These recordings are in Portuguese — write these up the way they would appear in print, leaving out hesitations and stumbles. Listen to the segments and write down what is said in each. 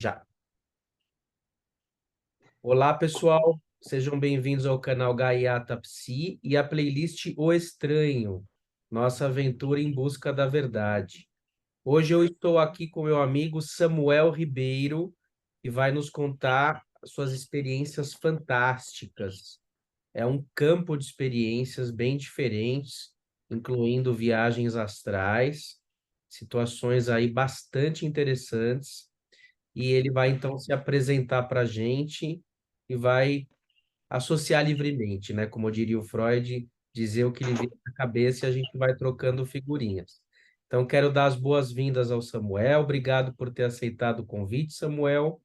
Já. Olá, pessoal. Sejam bem-vindos ao canal Gaiata Psi e à playlist O Estranho, nossa aventura em busca da verdade. Hoje eu estou aqui com meu amigo Samuel Ribeiro, que vai nos contar suas experiências fantásticas. É um campo de experiências bem diferentes, incluindo viagens astrais, situações aí bastante interessantes, e ele vai então se apresentar para a gente e vai associar livremente, né? Como diria o Freud, dizer o que lhe vier na cabeça e a gente vai trocando figurinhas. Então, quero dar as boas-vindas ao Samuel. Obrigado por ter aceitado o convite, Samuel,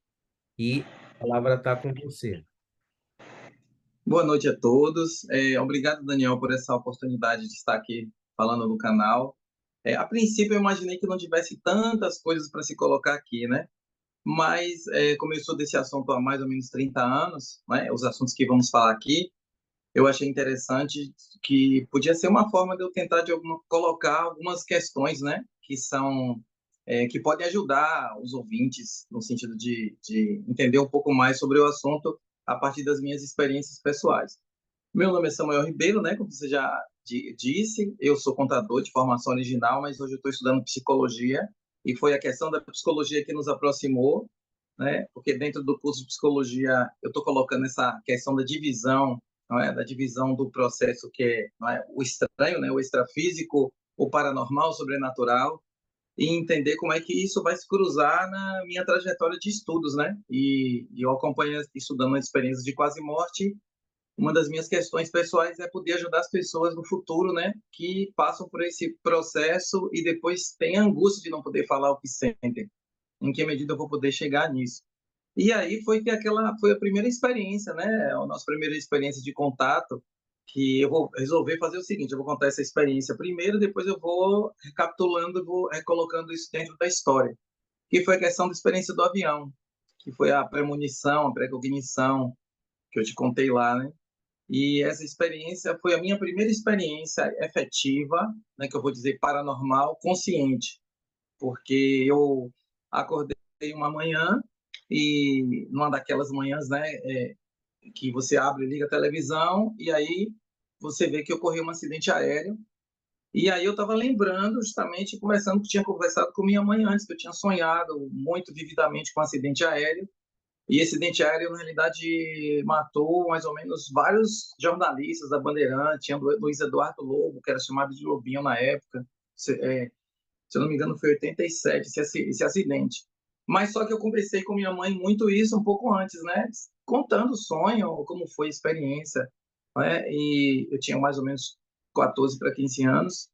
e a palavra está com você. Boa noite a todos. Obrigado, Daniel, por essa oportunidade de estar aqui falando no canal. A princípio, eu imaginei que não tivesse tantas coisas para se colocar aqui, né? Mas, como eu sou desse assunto há mais ou menos 30 anos, né? Os assuntos que vamos falar aqui, eu achei interessante que podia ser uma forma de eu tentar colocar algumas questões, né? Que podem ajudar os ouvintes no sentido de entender um pouco mais sobre o assunto a partir das minhas experiências pessoais. Meu nome é Samuel Ribeiro, né? Como você já disse, eu sou contador de formação original, mas hoje eu estou estudando psicologia e foi a questão da psicologia que nos aproximou, né? Porque dentro do curso de psicologia eu estou colocando essa questão da divisão, não é? Da divisão do processo que é, não é? O estranho, né? O extrafísico, o paranormal, o sobrenatural, e entender como é que isso vai se cruzar na minha trajetória de estudos, né? E eu acompanho estudando uma experiência de quase morte. Uma das minhas questões pessoais é poder ajudar as pessoas no futuro, né, que passam por esse processo e depois têm a angústia de não poder falar o que sentem. Em que medida eu vou poder chegar nisso? E aí foi que aquela foi a primeira experiência, né, a nossa primeira experiência de contato, que eu vou resolver fazer o seguinte, eu vou contar essa experiência primeiro, depois eu vou recapitulando, vou recolocando isso dentro da história, que foi a questão da experiência do avião, que foi a premonição, a precognição, que eu te contei lá, né? E essa experiência foi a minha primeira experiência efetiva, né, que eu vou dizer paranormal, consciente, porque eu acordei uma manhã e numa daquelas manhãs, né, que você abre e liga a televisão e aí você vê que ocorreu um acidente aéreo. E aí eu estava lembrando, justamente, conversando que tinha conversado com minha mãe antes, que eu tinha sonhado muito vividamente com um acidente aéreo. E esse acidente aéreo, na realidade, matou mais ou menos vários jornalistas da Bandeirantes. Tinha o Luiz Eduardo Lobo, que era chamado de Lobinho na época. Se eu não me engano, foi em 87 esse acidente. Mas só que eu conversei com minha mãe muito isso um pouco antes, né? Contando o sonho, como foi a experiência. Né? E eu tinha mais ou menos 14 para 15 anos.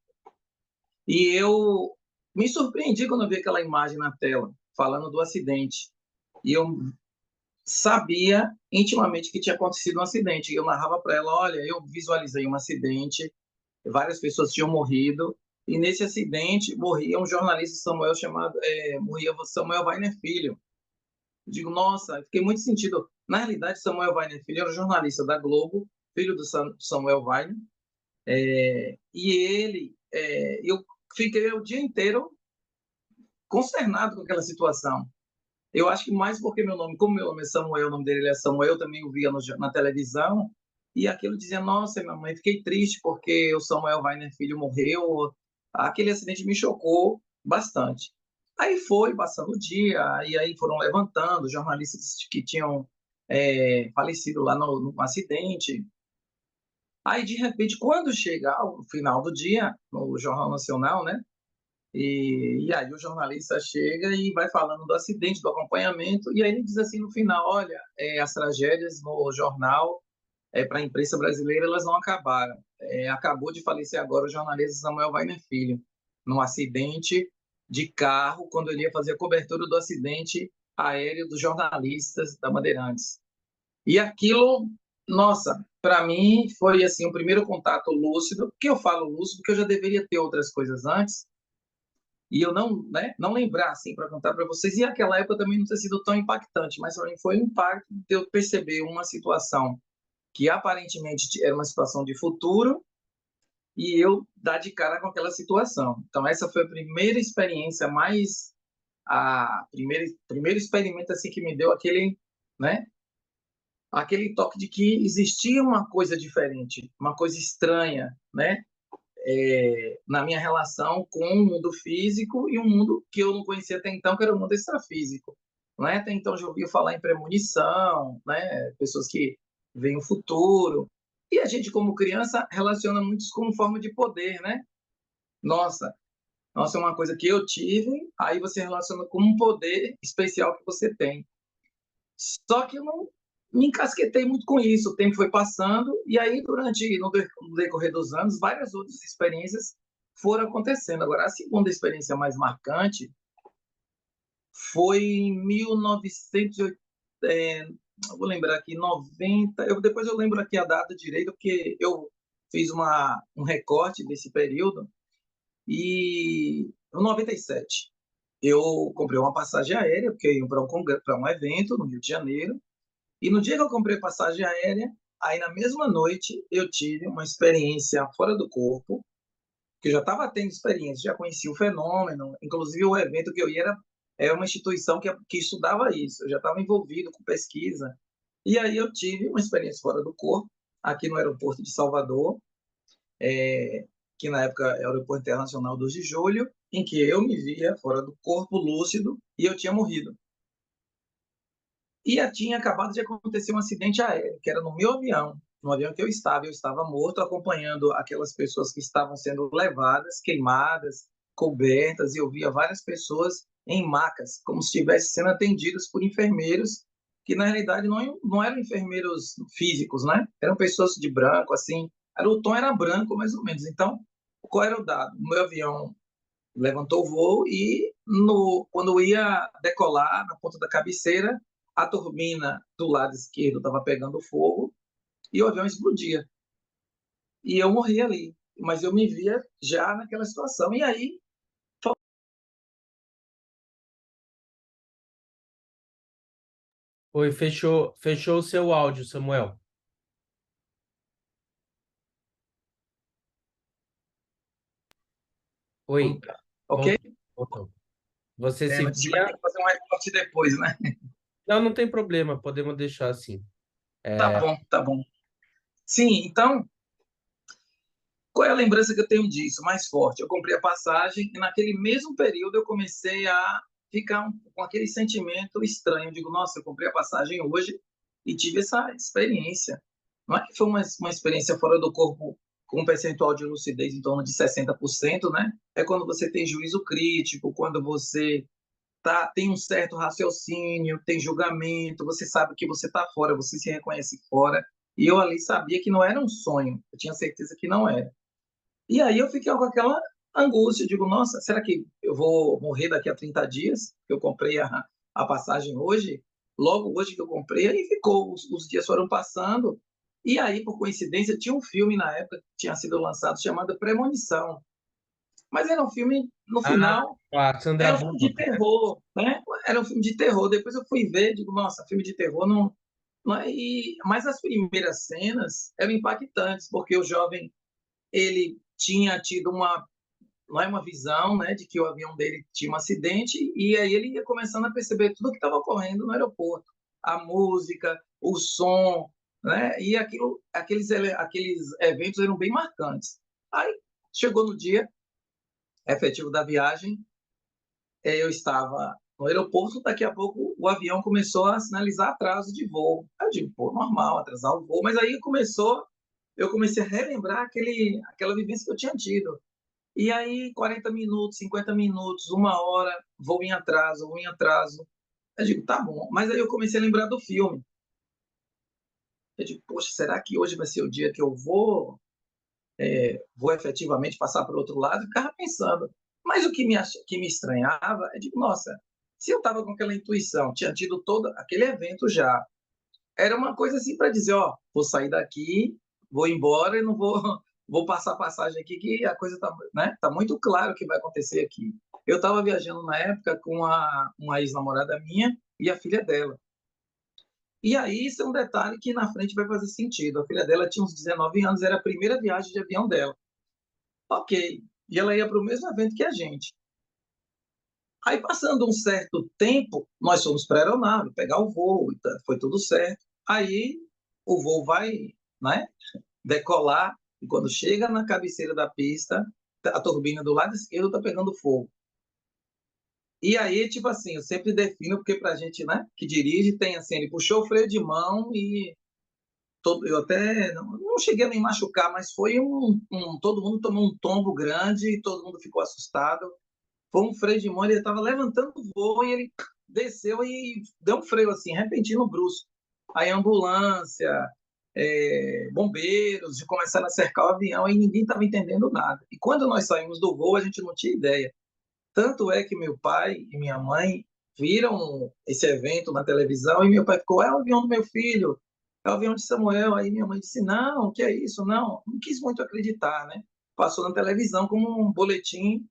E eu me surpreendi quando eu vi aquela imagem na tela, falando do acidente. E eu sabia intimamente que tinha acontecido um acidente. Eu narrava para ela, olha, eu visualizei um acidente, várias pessoas tinham morrido, e nesse acidente morria um jornalista Samuel morria Samuel Weiner Filho. Eu digo, nossa, fiquei muito sentido. Na realidade, Samuel Weiner Filho era um jornalista da Globo, filho do Samuel Weiner, e eu fiquei o dia inteiro consternado com aquela situação. Eu acho que mais porque como meu nome é Samuel, o nome dele é Samuel, eu também o via na televisão, e aquilo dizia, nossa, minha mãe, fiquei triste porque o Samuel Weiner Filho morreu. Aquele acidente me chocou bastante. Aí foi passando o dia, e aí foram levantando jornalistas que tinham falecido lá no acidente. Aí, de repente, quando chega o final do dia, no Jornal Nacional, né? E aí o jornalista chega e vai falando do acidente, do acompanhamento, e aí ele diz assim no final, olha, as tragédias no jornal, para a imprensa brasileira, elas não acabaram. Acabou de falecer agora o jornalista Samuel Weiner Filho, num acidente de carro, quando ele ia fazer a cobertura do acidente aéreo dos jornalistas da Bandeirantes. E aquilo, nossa, para mim foi assim o primeiro contato lúcido, que eu falo lúcido, porque eu já deveria ter outras coisas antes, e eu não, né, não lembrar assim para contar para vocês. E aquela época também não ter sido tão impactante, mas para mim foi um impacto de eu perceber uma situação que aparentemente era uma situação de futuro e eu dar de cara com aquela situação. Então essa foi a primeira experiência mais a primeiro experimento assim que me deu aquele, né, aquele toque de que existia uma coisa diferente, uma coisa estranha, né, na minha relação com o mundo físico e um mundo que eu não conhecia até então, que era o mundo extrafísico. Né? Até então já ouvi falar em premonição, né? Pessoas que veem o futuro. E a gente, como criança, relaciona muito isso como forma de poder, né? Nossa, nossa, é uma coisa que eu tive, aí você relaciona com um poder especial que você tem. Só que eu não me encasquetei muito com isso. O tempo foi passando e aí no decorrer dos anos, várias outras experiências foram acontecendo. Agora, a segunda experiência mais marcante foi em 1980, eu vou lembrar aqui, 90. Depois eu lembro aqui a data direito, porque eu fiz um recorte desse período. E em 97, eu comprei uma passagem aérea, porque eu ia para um evento no Rio de Janeiro. E no dia que eu comprei passagem aérea, aí na mesma noite eu tive uma experiência fora do corpo, que eu já estava tendo experiência, já conhecia o fenômeno, inclusive o evento que eu ia era uma instituição que estudava isso, eu já estava envolvido com pesquisa. E aí eu tive uma experiência fora do corpo, aqui no aeroporto de Salvador, que na época é o Aeroporto Internacional 2 de Julho, em que eu me via fora do corpo, lúcido, e eu tinha morrido. E tinha acabado de acontecer um acidente aéreo, que era no meu avião, no avião que eu estava morto, acompanhando aquelas pessoas que estavam sendo levadas, queimadas, cobertas, e eu via várias pessoas em macas, como se estivessem sendo atendidas por enfermeiros, que na realidade não eram enfermeiros físicos, né? Eram pessoas de branco, assim, o tom era branco, mais ou menos. Então, qual era o dado? O meu avião levantou o voo e quando ia decolar na ponta da cabeceira, a turbina do lado esquerdo estava pegando fogo e o avião explodia. E eu morri ali, mas eu me via já naquela situação. E aí, Oi, fechou o seu áudio, Samuel. Oi, ok? voltou, voltou. Você se Mas a gente vai ter via. que fazer um recorte depois, né? Não, não tem problema, podemos deixar assim. Tá bom, tá bom. Sim, então, qual é a lembrança que eu tenho disso mais forte? Eu comprei a passagem e naquele mesmo período eu comecei a ficar com aquele sentimento estranho. Eu digo, nossa, eu comprei a passagem hoje e tive essa experiência. Não é que foi uma experiência fora do corpo com um percentual de lucidez em torno de 60%, né? É quando você tem juízo crítico, quando você tem um certo raciocínio, tem julgamento, você sabe que você está fora, você se reconhece fora. E eu ali sabia que não era um sonho, eu tinha certeza que não era. E aí eu fiquei com aquela angústia, digo, nossa, será que eu vou morrer daqui a 30 dias? Eu comprei a passagem hoje, logo hoje que eu comprei, aí ficou, os dias foram passando, e aí, por coincidência, tinha um filme na época que tinha sido lançado chamado Premonição, mas era um filme, no Ah, final, a Sandra era um filme de Bullock, né? terror, né? Era um filme de terror, depois eu fui ver, digo, nossa, filme de terror não... Mas as primeiras cenas eram impactantes, porque o jovem ele tinha tido não é uma visão, né, de que o avião dele tinha um acidente e aí ele ia começando a perceber tudo o que estava ocorrendo no aeroporto, a música, o som, né, e aqueles eventos eram bem marcantes. Aí chegou no dia efetivo da viagem, eu estava no aeroporto, daqui a pouco o avião começou a sinalizar atraso de voo. Aí eu digo, pô, normal, atrasar o voo, mas aí eu comecei a relembrar aquela vivência que eu tinha tido. E aí, 40 minutos, 50 minutos, uma hora, vou em atraso, vou em atraso. Eu digo, tá bom. Mas aí eu comecei a lembrar do filme. Eu digo, poxa, será que hoje vai ser o dia que eu vou efetivamente passar para o outro lado? Eu ficava pensando. Mas o que me estranhava, eu digo, nossa, se eu estava com aquela intuição, tinha tido todo aquele evento já, era uma coisa assim para dizer, ó, vou sair daqui, vou embora e não vou vou passar passagem aqui que a coisa tá, né? Tá muito claro o que vai acontecer aqui. Eu estava viajando na época com uma ex-namorada minha e a filha dela. E aí isso é um detalhe que na frente vai fazer sentido. A filha dela tinha uns 19 anos, era a primeira viagem de avião dela. Ok. E ela ia para o mesmo evento que a gente. Aí, passando um certo tempo, nós fomos para a aeronave, pegar o voo, e foi tudo certo. Aí, o voo vai, né, decolar, e quando chega na cabeceira da pista, a turbina do lado esquerdo está pegando fogo. E aí, tipo assim, eu sempre defino, porque para a gente, né, que dirige, tem assim, ele puxou o freio de mão e eu até não cheguei a me machucar, mas foi todo mundo tomou um tombo grande e todo mundo ficou assustado. Foi um freio de mão, ele estava levantando o voo e ele desceu e deu um freio assim, repentino, brusco. Aí ambulância, bombeiros, de começaram a cercar o avião e ninguém estava entendendo nada. E quando nós saímos do voo, a gente não tinha ideia. Tanto é que meu pai e minha mãe viram esse evento na televisão e meu pai ficou, é o avião do meu filho, é o avião de Samuel. Aí minha mãe disse, não, que é isso? Não quis muito acreditar, né? Passou na televisão como um boletim,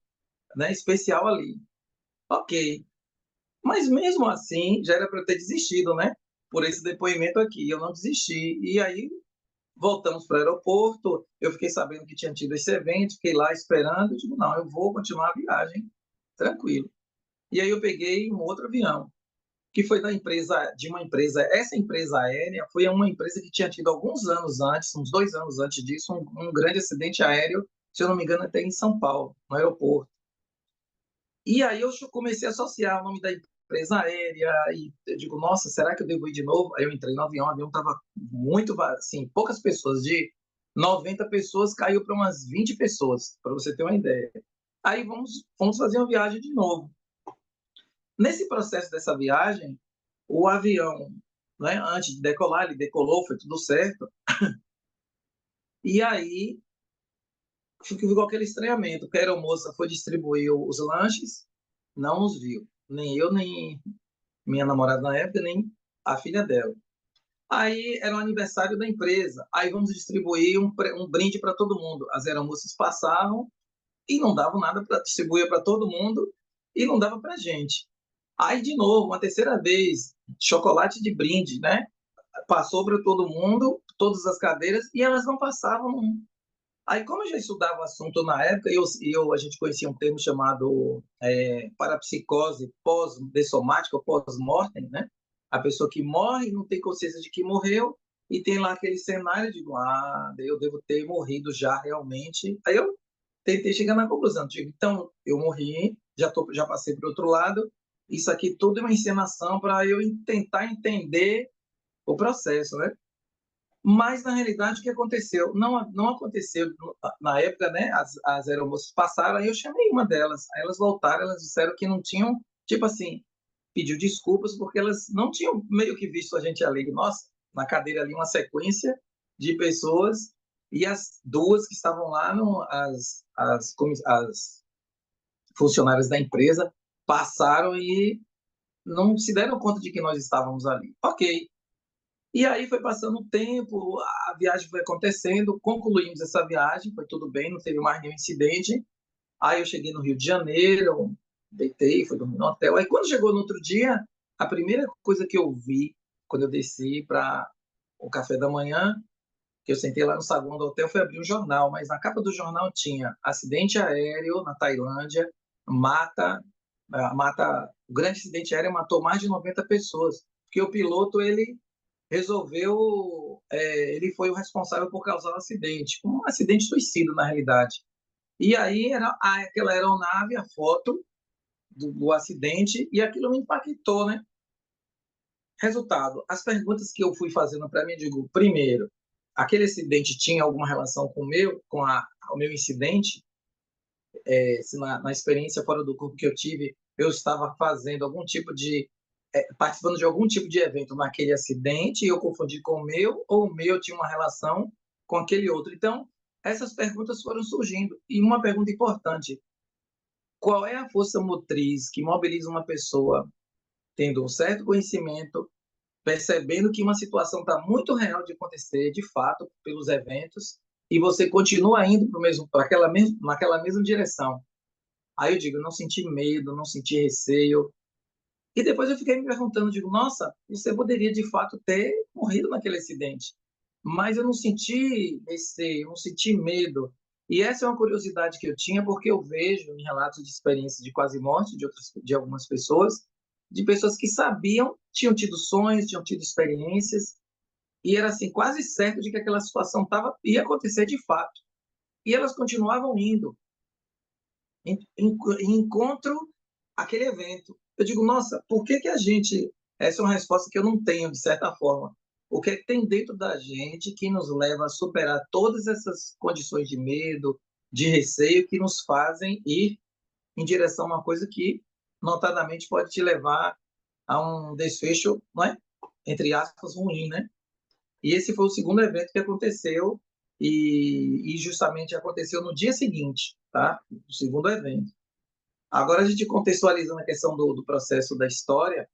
né, especial ali. Ok. Mas mesmo assim, já era para eu ter desistido, né? Por esse depoimento aqui, eu não desisti. E aí voltamos para o aeroporto, eu fiquei sabendo que tinha tido esse evento, fiquei lá esperando, eu digo, não, eu vou continuar a viagem, tranquilo. E aí eu peguei um outro avião, que foi de uma empresa, essa empresa aérea foi uma empresa que tinha tido alguns anos antes, uns 2 anos antes disso, um grande acidente aéreo, se eu não me engano, até em São Paulo, no aeroporto. E aí eu comecei a associar o nome da empresa aérea e eu digo, nossa, será que eu devo ir de novo? Aí eu entrei no avião, o avião estava muito, assim, poucas pessoas, de 90 pessoas caiu para umas 20 pessoas, para você ter uma ideia. Aí vamos fazer uma viagem de novo. Nesse processo dessa viagem, o avião, né, antes de decolar, ele decolou, foi tudo certo. E aí ficou aquele estranhamento, que a aeromoça foi distribuir os lanches, não nos viu. Nem eu, nem minha namorada na época, nem a filha dela. Aí era o aniversário da empresa. Aí vamos distribuir um brinde para todo mundo. As aeromoças passavam e não davam nada para distribuir para todo mundo e não dava para gente. Aí, de novo, uma terceira vez, chocolate de brinde, né? Passou para todo mundo, todas as cadeiras, e elas não passavam. Aí, como eu já estudava o assunto na época, a gente conhecia um termo chamado parapsicose pós-dessomática, ou pós-mortem, né? A pessoa que morre não tem consciência de que morreu, e tem lá aquele cenário de, eu devo ter morrido já realmente. Aí eu tentei chegar na conclusão, digo, então, eu morri, já passei para o outro lado, isso aqui tudo é uma encenação para eu tentar entender o processo, né? Mas, na realidade, o que aconteceu? Não aconteceu na época, né? As aeromoças passaram, aí eu chamei uma delas. Aí elas voltaram, elas disseram que não tinham, tipo assim, pediu desculpas, porque elas não tinham meio que visto a gente ali. Nossa, na cadeira ali, uma sequência de pessoas, e as duas que estavam lá, as funcionárias da empresa, passaram e não se deram conta de que nós estávamos ali. Ok. E aí foi passando o tempo, a viagem foi acontecendo, concluímos essa viagem, foi tudo bem, não teve mais nenhum incidente. Aí eu cheguei no Rio de Janeiro, deitei, fui dormir no hotel. Aí quando chegou no outro dia, a primeira coisa que eu vi quando eu desci para o café da manhã, que eu sentei lá no saguão do hotel, foi abrir um jornal, mas na capa do jornal tinha acidente aéreo na Tailândia, o grande acidente aéreo matou mais de 90 pessoas, porque o piloto ele foi o responsável por causar o acidente, um acidente suicida na realidade. E aí era aquela aeronave, a foto do acidente, e aquilo me impactou, né? Resultado, as perguntas que eu fui fazendo para mim, digo, primeiro, aquele acidente tinha alguma relação com o meu incidente? Se na experiência fora do corpo que eu tive, eu estava fazendo participando de algum tipo de evento naquele acidente e eu confundi com o meu, ou o meu tinha uma relação com aquele outro. Então, essas perguntas foram surgindo. E uma pergunta importante: qual é a força motriz que mobiliza uma pessoa tendo um certo conhecimento, percebendo que uma situação está muito real de acontecer, de fato, pelos eventos, e você continua indo naquela mesma direção? Aí eu digo, não senti medo, não senti receio. E depois eu fiquei me perguntando, digo, nossa, você poderia de fato ter morrido naquele acidente. Mas eu não senti receio, não senti medo. E essa é uma curiosidade que eu tinha, porque eu vejo em relatos de experiências de quase morte de algumas pessoas, de pessoas que sabiam, tinham tido sonhos, tinham tido experiências, e era assim, quase certo de que aquela situação ia acontecer de fato. E elas continuavam indo em encontro àquele evento. Eu digo, nossa, por que que a gente... Essa é uma resposta que eu não tenho, de certa forma. O que é que tem dentro da gente que nos leva a superar todas essas condições de medo, de receio, que nos fazem ir em direção a uma coisa que, notadamente, pode te levar a um desfecho, não é? Entre aspas, ruim, né? E esse foi o segundo evento que aconteceu, e justamente aconteceu no dia seguinte, tá? O segundo evento. Agora, a gente contextualizando a questão do processo da história,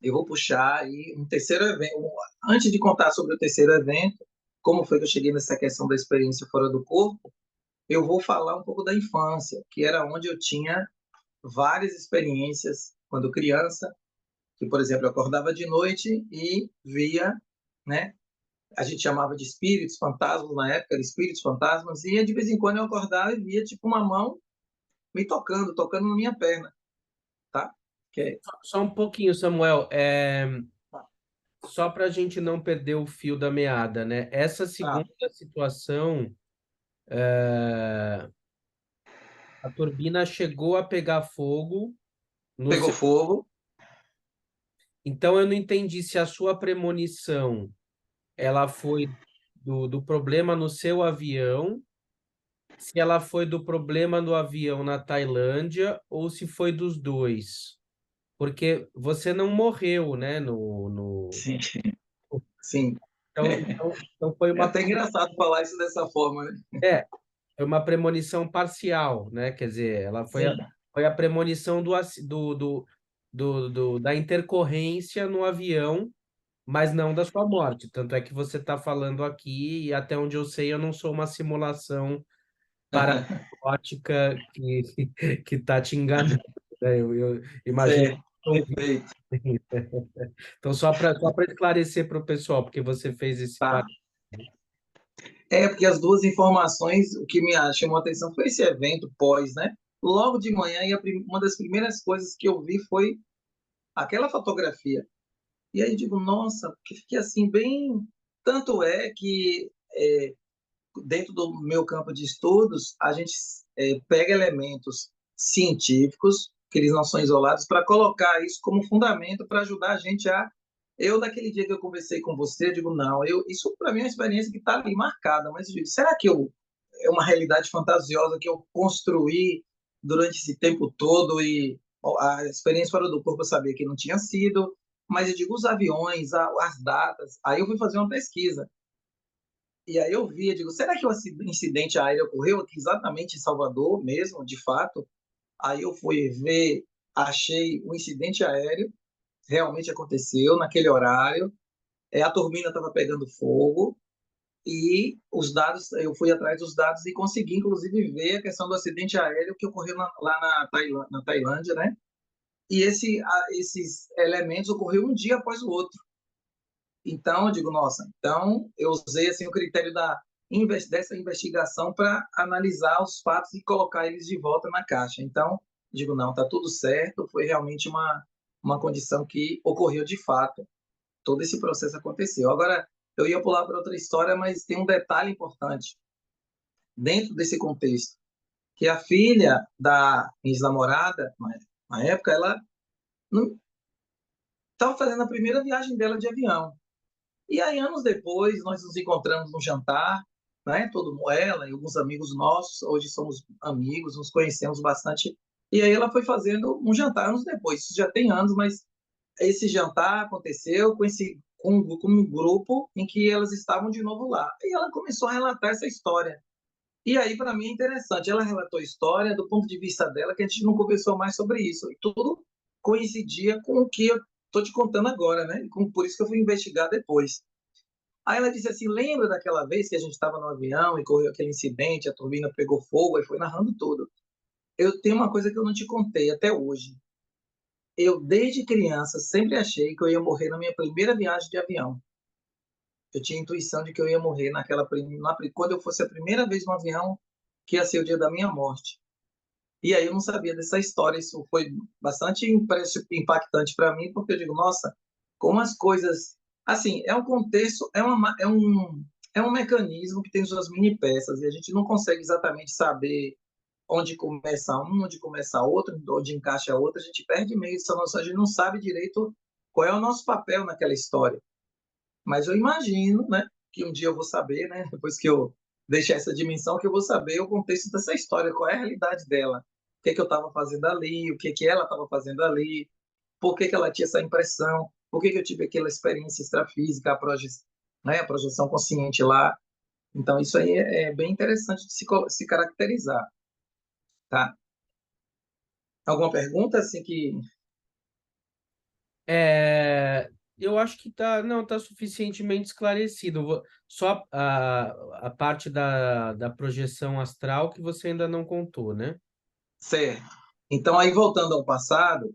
eu vou puxar aí um terceiro evento. Antes de contar sobre o terceiro evento, como foi que eu cheguei nessa questão da experiência fora do corpo, eu vou falar um pouco da infância, que era onde eu tinha várias experiências quando criança, que, por exemplo, eu acordava de noite e via, né? A gente chamava de espíritos, fantasmas na época, era espíritos, fantasmas, e de vez em quando eu acordava e via tipo uma mão me tocando na minha perna, tá? Que é... Só um pouquinho, Samuel. Só para a gente não perder o fio da meada, né? Essa Ah, segunda situação, a turbina chegou a pegar fogo no pegou seu. fogo. Então eu não entendi se a sua premonição ela foi do problema no seu avião, se ela foi do problema no avião na Tailândia ou se foi dos dois. Porque você não morreu, né? Sim, sim. Então foi É uma, até engraçado falar isso dessa forma, né? é, foi uma premonição parcial, né? Quer dizer, ela Sim. foi a premonição da intercorrência no avião, mas não da sua morte. Tanto é que você está falando aqui, e até onde eu sei, eu não sou uma simulação parapsicótica que está te enganando, né? Eu imagino. Certo, perfeito. Então, só para esclarecer para o pessoal, porque você fez esse Tá. parênteses. É, porque as duas informações, o que me chamou a atenção foi esse evento pós, né? Logo de manhã, e uma das primeiras coisas que eu vi foi aquela fotografia. E aí digo, nossa, que fiquei assim, bem. Tanto é que, dentro do meu campo de estudos, a gente pega elementos científicos, que eles não são isolados, para colocar isso como fundamento para ajudar a gente a... Eu, daquele dia que eu conversei com você, eu digo, não, isso para mim é uma experiência que está ali marcada, mas eu digo, será que é uma realidade fantasiosa que eu construí durante esse tempo todo, e a experiência fora do corpo eu sabia que não tinha sido, mas eu digo, os aviões, as datas, aí eu fui fazer uma pesquisa. E aí eu vi, eu digo, será que o incidente aéreo ocorreu aqui exatamente em Salvador mesmo, de fato? Aí eu fui ver, achei o incidente aéreo, realmente aconteceu naquele horário, a turbina estava pegando fogo, e os dados, eu fui atrás dos dados e consegui, inclusive, ver a questão do acidente aéreo que ocorreu lá na Tailândia, né? E esses elementos ocorreram um dia após o outro. Então, eu digo, nossa, então eu usei assim, o critério dessa investigação para analisar os fatos e colocar eles de volta na caixa. Então, digo, não, está tudo certo, foi realmente uma condição que ocorreu de fato, todo esse processo aconteceu. Agora, eu ia pular para outra história, mas tem um detalhe importante dentro desse contexto, que a filha da ex-namorada, na época, ela estava fazendo a primeira viagem dela de avião. E aí, anos depois, nós nos encontramos no jantar, né? Ela e alguns amigos nossos, hoje somos amigos, nos conhecemos bastante. E aí ela foi fazendo um jantar anos depois, isso já tem anos, mas esse jantar aconteceu com um grupo em que elas estavam de novo lá. E ela começou a relatar essa história. E aí, para mim, é interessante. Ela relatou a história do ponto de vista dela, que a gente não conversou mais sobre isso. E tudo coincidia com o que eu estou te contando agora, né? Por isso que eu fui investigar depois. Aí ela disse assim: lembra daquela vez que a gente estava no avião e correu aquele incidente, a turbina pegou fogo, e foi narrando tudo. Eu tenho uma coisa que eu não te contei até hoje. Eu, desde criança, sempre achei que eu ia morrer na minha primeira viagem de avião. Eu tinha a intuição de que eu ia morrer quando eu fosse a primeira vez no avião, que ia ser o dia da minha morte. E aí eu não sabia dessa história, isso foi bastante impactante para mim, porque eu digo, nossa, como as coisas... Assim, é um contexto, é um mecanismo que tem suas mini peças, e a gente não consegue exatamente saber onde começa um, onde começa outro, onde encaixa outro, a gente perde meio essa noção, a gente não sabe direito qual é o nosso papel naquela história. Mas eu imagino, né, que um dia eu vou saber, né, depois que eu deixar essa dimensão, que eu vou saber o contexto dessa história, qual é a realidade dela, o que que eu estava fazendo ali, o que que ela estava fazendo ali, por que que ela tinha essa impressão, por que que eu tive aquela experiência extrafísica, a projeção consciente lá. Então, isso aí é bem interessante de se caracterizar, tá? Alguma pergunta, assim, que... É, eu acho que tá, não, tá suficientemente esclarecido. Só a parte da projeção astral que você ainda não contou, né? Certo. Então, aí, voltando ao passado,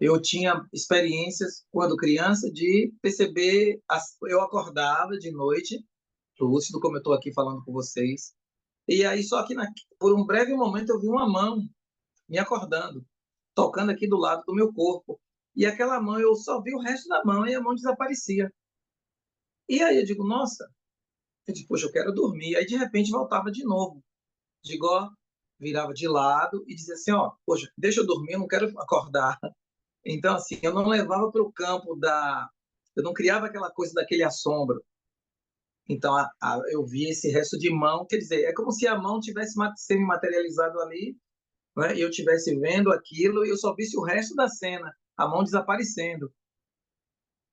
eu tinha experiências, quando criança, de perceber... Eu acordava de noite, lúcido, como eu estou aqui falando com vocês, e aí, só que por um breve momento, eu vi uma mão me acordando, tocando aqui do lado do meu corpo. E aquela mão, eu só vi o resto da mão e a mão desaparecia. E aí eu digo, nossa, eu digo, poxa, eu quero dormir. Aí de repente voltava de novo. Digo, ó, virava de lado e dizia assim, ó, poxa, deixa eu dormir, eu não quero acordar. Então, assim, eu não levava para o campo da... Eu não criava aquela coisa daquele assombro. Então, eu vi esse resto de mão, quer dizer, é como se a mão tivesse semi-materializado ali, né, e eu estivesse vendo aquilo e eu só visse o resto da cena, a mão desaparecendo.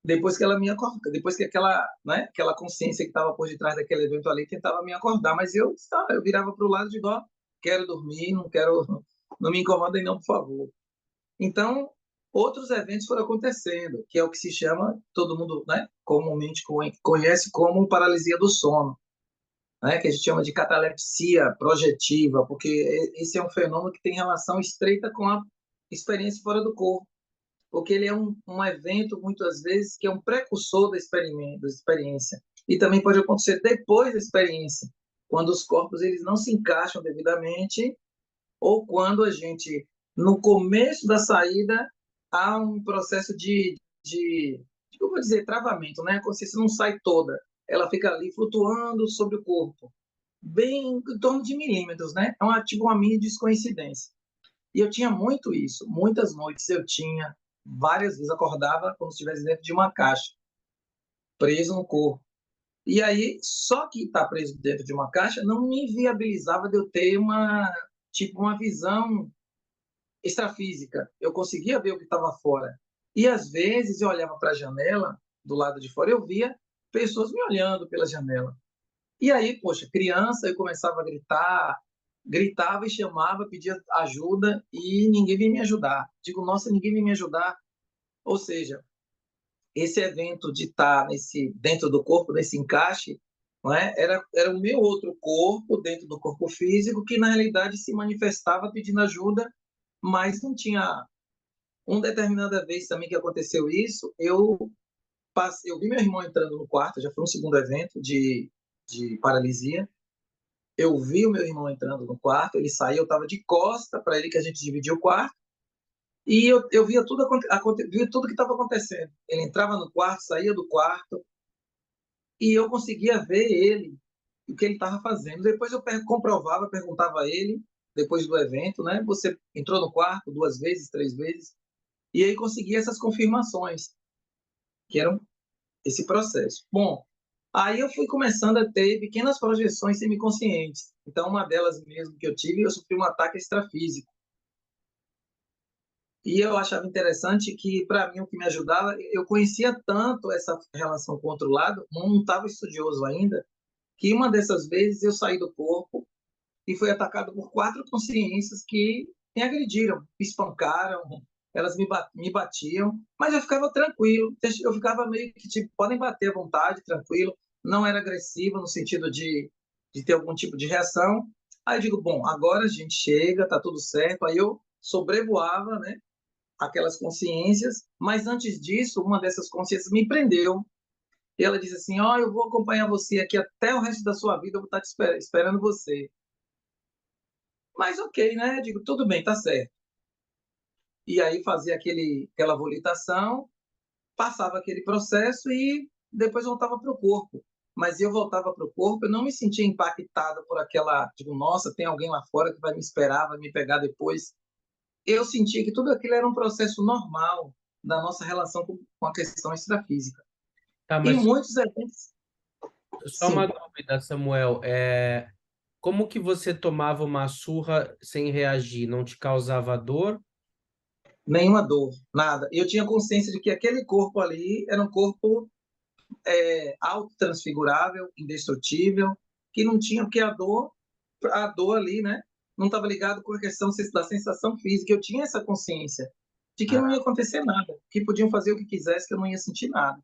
Depois que ela me acordou, depois que aquela, né, aquela consciência que estava por detrás daquele evento ali tentava me acordar, mas eu virava para o lado de igual, quero dormir, não quero, não me incomodem não, por favor. Então, outros eventos foram acontecendo, que é o que se chama, todo mundo, né, comumente conhece como paralisia do sono, né, que a gente chama de catalepsia projetiva, porque esse é um fenômeno que tem relação estreita com a experiência fora do corpo, porque ele é um evento, muitas vezes, que é um precursor da experiência. E também pode acontecer depois da experiência, quando os corpos eles não se encaixam devidamente, ou quando a gente, no começo da saída, há um processo eu vou dizer, travamento, né? A consciência não sai toda, ela fica ali flutuando sobre o corpo, bem em torno de milímetros, né? É tipo uma mini descoincidência. E eu tinha muito isso. Muitas noites eu tinha, várias vezes acordava como se estivesse dentro de uma caixa, preso no corpo. E aí, só que estar preso dentro de uma caixa não me viabilizava de eu ter uma visão extrafísica. Eu conseguia ver o que estava fora. E às vezes eu olhava para a janela, do lado de fora, eu via pessoas me olhando pela janela. E aí, poxa, criança, eu começava a gritar, gritava e chamava, pedia ajuda e ninguém vinha me ajudar. Digo, nossa, ninguém vinha me ajudar. Ou seja, esse evento de estar dentro do corpo, nesse encaixe, não é? Era o meu outro corpo dentro do corpo físico que na realidade se manifestava pedindo ajuda, mas não tinha. Uma determinada vez também que aconteceu isso, eu vi meu irmão entrando no quarto, já foi um segundo evento de paralisia. Eu vi o meu irmão entrando no quarto, ele saiu, eu estava de costa para ele, que a gente dividiu o quarto, e eu via via tudo que estava acontecendo. Ele entrava no quarto, saía do quarto, e eu conseguia ver ele, o que ele estava fazendo. Depois eu comprovava, perguntava a ele, depois do evento, né? Você entrou no quarto 2 vezes, 3 vezes, e aí conseguia essas confirmações, que eram esse processo. Bom, aí eu fui começando a ter pequenas projeções semiconscientes. Então, uma delas mesmo que eu tive, eu sofri um ataque extrafísico. E eu achava interessante que, para mim, o que me ajudava, eu conhecia tanto essa relação com o outro lado, não estava estudioso ainda, que uma dessas vezes eu saí do corpo e fui atacado por 4 consciências que me agrediram, me espancaram, elas me batiam, mas eu ficava tranquilo, eu ficava meio que tipo, podem bater à vontade, tranquilo, não era agressivo no sentido de ter algum tipo de reação. Aí eu digo, bom, agora a gente chega, tá tudo certo. Aí eu sobrevoava, né, aquelas consciências, mas antes disso, uma dessas consciências me prendeu. E ela disse assim: ó, eu vou acompanhar você aqui até o resto da sua vida, eu vou estar te esperando você. Mas ok, né? Digo, tudo bem, tá certo. E aí fazia aquela volitação, passava aquele processo e depois voltava para o corpo. Mas eu voltava para o corpo, eu não me sentia impactado por aquela, tipo, nossa, tem alguém lá fora que vai me esperar, vai me pegar depois. Eu sentia que tudo aquilo era um processo normal da nossa relação com a questão extrafísica. Tá, E mas muitos eventos, só uma sim, dúvida, Samuel. Como que você tomava uma surra sem reagir? Não te causava dor? nenhuma dor, nada. Eu tinha consciência de que aquele corpo ali era um corpo autotransfigurável, indestrutível, que não tinha, porque a dor ali, né, não estava ligado com a questão da sensação física. Eu tinha essa consciência de que não ia acontecer nada, que podiam fazer o que quisesse, que eu não ia sentir nada.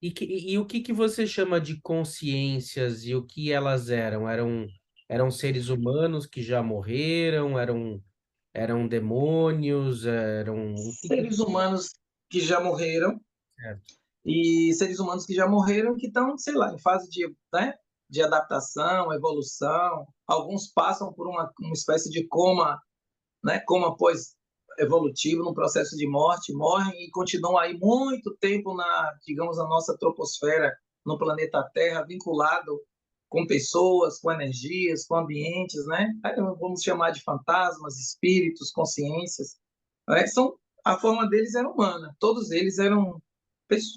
E o que que você chama de consciências e o que elas eram? Eram seres humanos que já morreram? Eram demônios? O que que... Seres humanos que já morreram Certo. e seres humanos que já morreram que estão, sei lá, em fase né, de adaptação, evolução. Alguns passam por uma espécie de coma, né, coma pós-evolutivo, num processo de morte, morrem e continuam aí muito tempo digamos, na nossa troposfera, no planeta Terra, vinculado com pessoas, com energias, com ambientes, né? Vamos chamar de fantasmas, espíritos, consciências. Né? A forma deles era humana, todos eles eram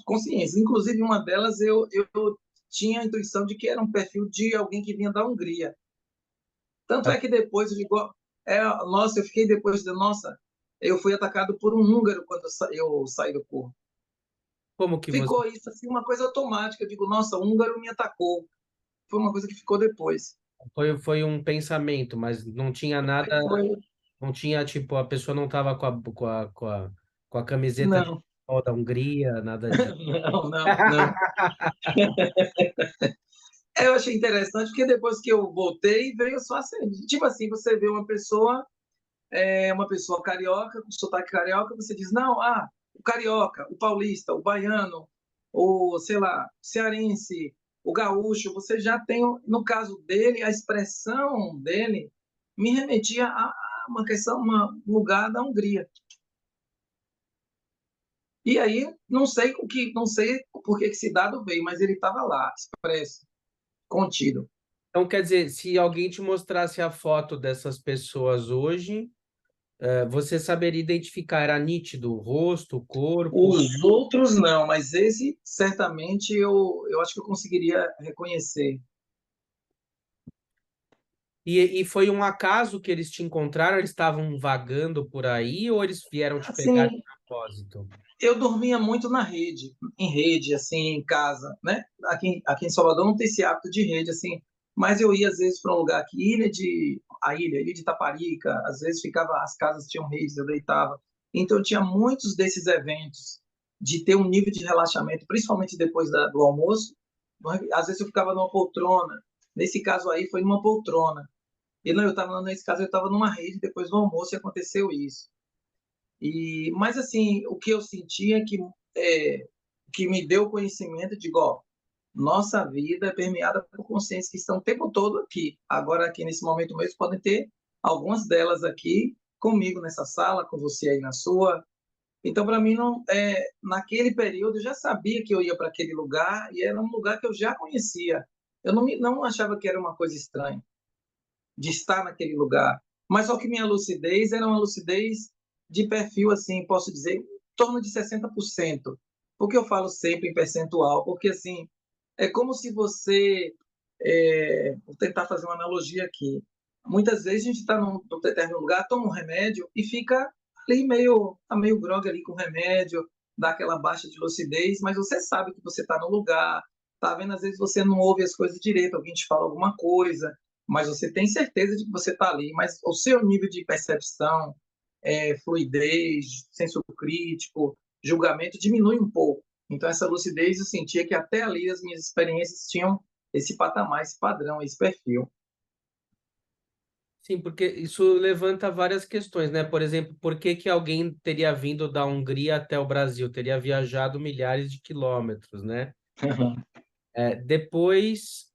consciências. Inclusive, uma delas eu tinha a intuição de que era um perfil de alguém que vinha da Hungria. Tanto é que depois nossa, eu fiquei depois de, nossa, eu fui atacado por um húngaro quando eu saí do corpo. Como que você... Ficou isso assim, uma coisa automática. Eu digo, nossa, o húngaro me atacou. Foi uma coisa que ficou depois. Foi um pensamento, mas não tinha nada, Foi, não tinha, tipo, a pessoa não estava com a camiseta de não, futebol da Hungria, nada disso. não. Eu achei interessante porque depois que eu voltei, veio só assim, tipo assim, você vê uma pessoa carioca, com sotaque carioca, você diz, não, o carioca, o paulista, o baiano, o, sei lá, cearense, o gaúcho, você já tem, no caso dele, a expressão dele me remetia a uma questão, um lugar da Hungria. E aí, não sei por que esse dado veio, mas ele estava lá, expresso, contido. Então, quer dizer, se alguém te mostrasse a foto dessas pessoas hoje, você saberia identificar, era nítido o rosto, o corpo. Os outros não, mas esse certamente eu acho que eu conseguiria reconhecer. E foi um acaso que eles te encontraram? Eles estavam vagando por aí ou eles vieram te pegar de Assim, propósito? eu dormia muito na rede, em rede, assim, em casa, né? Aqui em Salvador não tem esse hábito de rede, assim, mas eu ia às vezes para um lugar aqui, Ilha de Taparica, às vezes as casas tinham redes, eu deitava. Então eu tinha muitos desses eventos de ter um nível de relaxamento, principalmente depois do almoço. Às vezes eu ficava numa poltrona. Nesse caso aí foi numa poltrona. E não, nesse caso eu estava numa rede depois do almoço e aconteceu isso. Mas assim, o que eu senti é, que me deu conhecimento de, ó, nossa vida é permeada por consciências que estão o tempo todo aqui. Agora, aqui nesse momento mesmo, podem ter algumas delas aqui comigo nessa sala, com você aí na sua. Então, para mim, não, naquele período, eu já sabia que eu ia para aquele lugar e era um lugar que eu já conhecia. Eu não achava que era uma coisa estranha de estar naquele lugar. Mas só que minha lucidez era uma lucidez de perfil, assim, posso dizer, em torno de 60%. Por que eu falo sempre em percentual? Porque, assim, é como se você. Vou tentar fazer uma analogia aqui. Muitas vezes a gente está num determinado lugar, toma um remédio e fica ali tá meio grogue ali com o remédio, dá aquela baixa de lucidez, mas você sabe que você está no lugar, tá vendo? Às vezes você não ouve as coisas direito, alguém te fala alguma coisa, mas você tem certeza de que você está ali, mas o seu nível de percepção, fluidez, senso crítico, julgamento diminui um pouco. Então, essa lucidez, eu sentia que até ali as minhas experiências tinham esse patamar, esse padrão, esse perfil. Sim, porque isso levanta várias questões, né? Por exemplo, por que que alguém teria vindo da Hungria até o Brasil? Teria viajado milhares de quilômetros, né? Depois,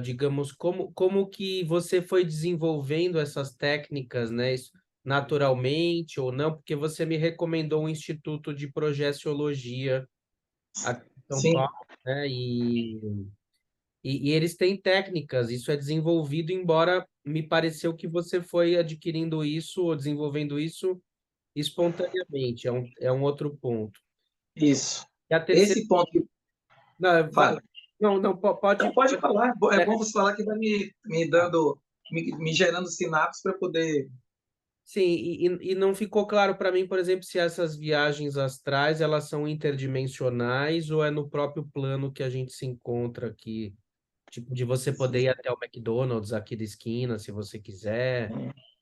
digamos, como que você foi desenvolvendo essas técnicas, né? Naturalmente ou não? Porque você me recomendou um instituto de projeciologia aqui em São Sim, Paulo, né? E eles têm técnicas, isso é desenvolvido, embora me pareceu que você foi adquirindo isso ou desenvolvendo isso espontaneamente, é um outro ponto. isso. E a terceira. Esse ponto que Não, fale. não, não, Não, pode falar. É é, bom você falar que vai me dando, me gerando sinapses para poder. sim, e não ficou claro para mim, por exemplo, se essas viagens astrais elas são interdimensionais ou é no próprio plano que a gente se encontra aqui, tipo de você poder ir até o McDonald's aqui da esquina, se você quiser,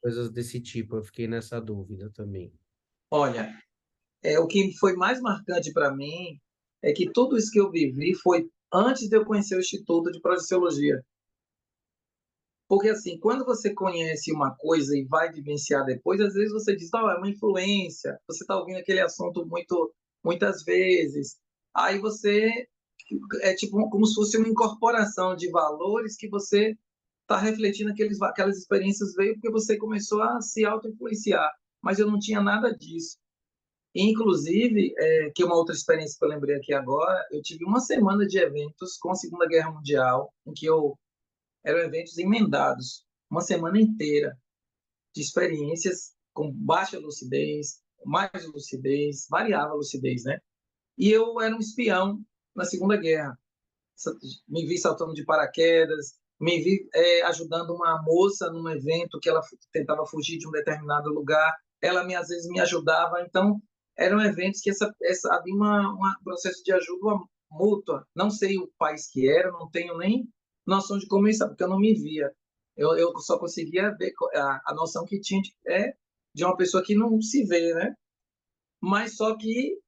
coisas desse tipo. Eu fiquei nessa dúvida também. Olha, o que foi mais marcante para mim é que tudo isso que eu vivi foi antes de eu conhecer o Instituto de Projeciologia. Porque, assim, quando você conhece uma coisa e vai vivenciar depois, às vezes você diz, é uma influência, você está ouvindo aquele assunto muitas vezes. Aí você é tipo como se fosse uma incorporação de valores que você está refletindo aquelas experiências veio porque você começou a se auto-influenciar. Mas eu não tinha nada disso. Inclusive, que é uma outra experiência que eu lembrei aqui agora, eu tive uma semana de eventos com a Segunda Guerra Mundial, em que eram eventos emendados, uma semana inteira de experiências com baixa lucidez, mais lucidez, variável lucidez, né? E eu era um espião na Segunda Guerra. Me vi saltando de paraquedas, me vi ajudando uma moça num evento que ela tentava fugir de um determinado lugar. Ela às vezes me ajudava. Então eram eventos que havia um processo de ajuda mútua. Não sei o país que era, não tenho nem noção de como isso, porque eu não me via. Eu só conseguia ver a noção que tinha de uma pessoa que não se vê, né? Mas só que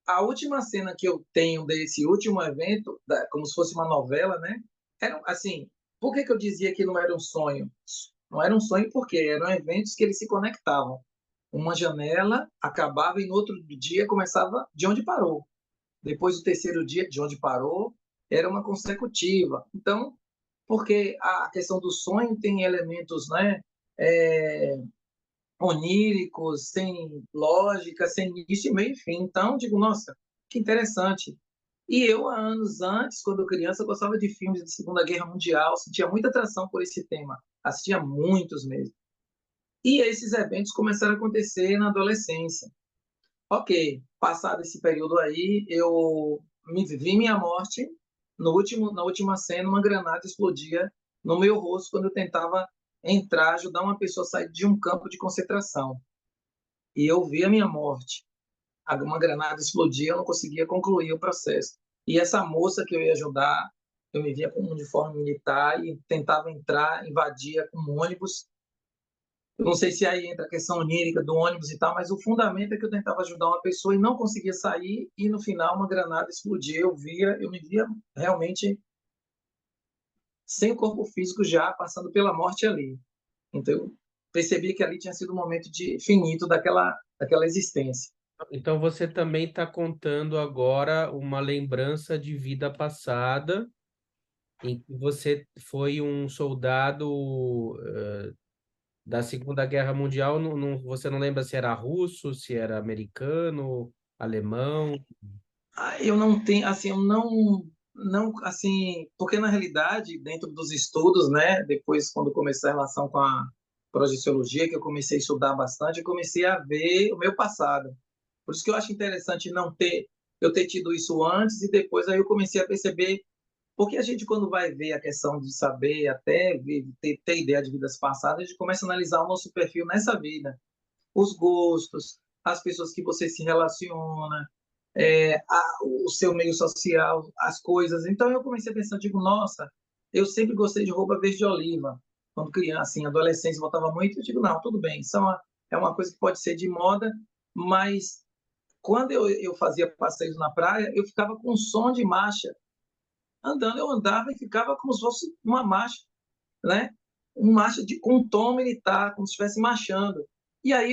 a última cena que eu tenho desse último evento, como se fosse uma novela, né? Era assim, por que eu dizia que não era um sonho? Não era um sonho porque eram eventos que eles se conectavam. Uma janela acabava e no outro dia começava de onde parou. Depois do terceiro dia, de onde parou, era uma consecutiva. Então, porque a questão do sonho tem elementos, né? É, oníricos, sem lógica, sem início e meio e fim. Então, digo, nossa, que interessante. E eu, há anos antes, quando criança, gostava de filmes da Segunda Guerra Mundial, sentia muita atração por esse tema, assistia muitos mesmo. E esses eventos começaram a acontecer na adolescência. Ok, passado esse período aí, eu me vi minha morte na última cena, uma granada explodia no meu rosto quando eu tentava entrar, ajudar uma pessoa a sair de um campo de concentração e eu vi a minha morte. Uma granada explodia, eu não conseguia concluir o processo. E essa moça que eu ia ajudar, eu me via com um uniforme militar e tentava entrar, invadia com um ônibus. Eu não sei se aí entra a questão onírica do ônibus e tal, mas o fundamento é que eu tentava ajudar uma pessoa e não conseguia sair, e no final uma granada explodia. Eu me via realmente sem o corpo físico já passando pela morte ali. Então eu percebi que ali tinha sido um momento de finito daquela existência. Então você também está contando agora uma lembrança de vida passada, em que você foi um soldado da Segunda Guerra Mundial. Você não lembra se era russo, se era americano, alemão? Eu não tenho, assim, eu não, assim, porque na realidade, dentro dos estudos, né, depois quando comecei a relação com a projeciologia, que eu comecei a estudar bastante, eu comecei a ver o meu passado. Por isso que eu acho interessante eu ter tido isso antes e depois aí eu comecei a perceber, porque a gente quando vai ver a questão de saber, até ter ideia de vidas passadas, a gente começa a analisar o nosso perfil nessa vida, os gostos, as pessoas que você se relaciona, o seu meio social, as coisas. Então eu comecei a pensar, digo, nossa, eu sempre gostei de roupa verde-oliva. Quando criança, assim, adolescência, botava muito, eu digo, não, tudo bem, é uma coisa que pode ser de moda, mas quando eu fazia passeios na praia, eu ficava com som de marcha. Andando, eu andava e ficava como se fosse uma marcha, né? Uma marcha com um tom militar, como se estivesse marchando. E aí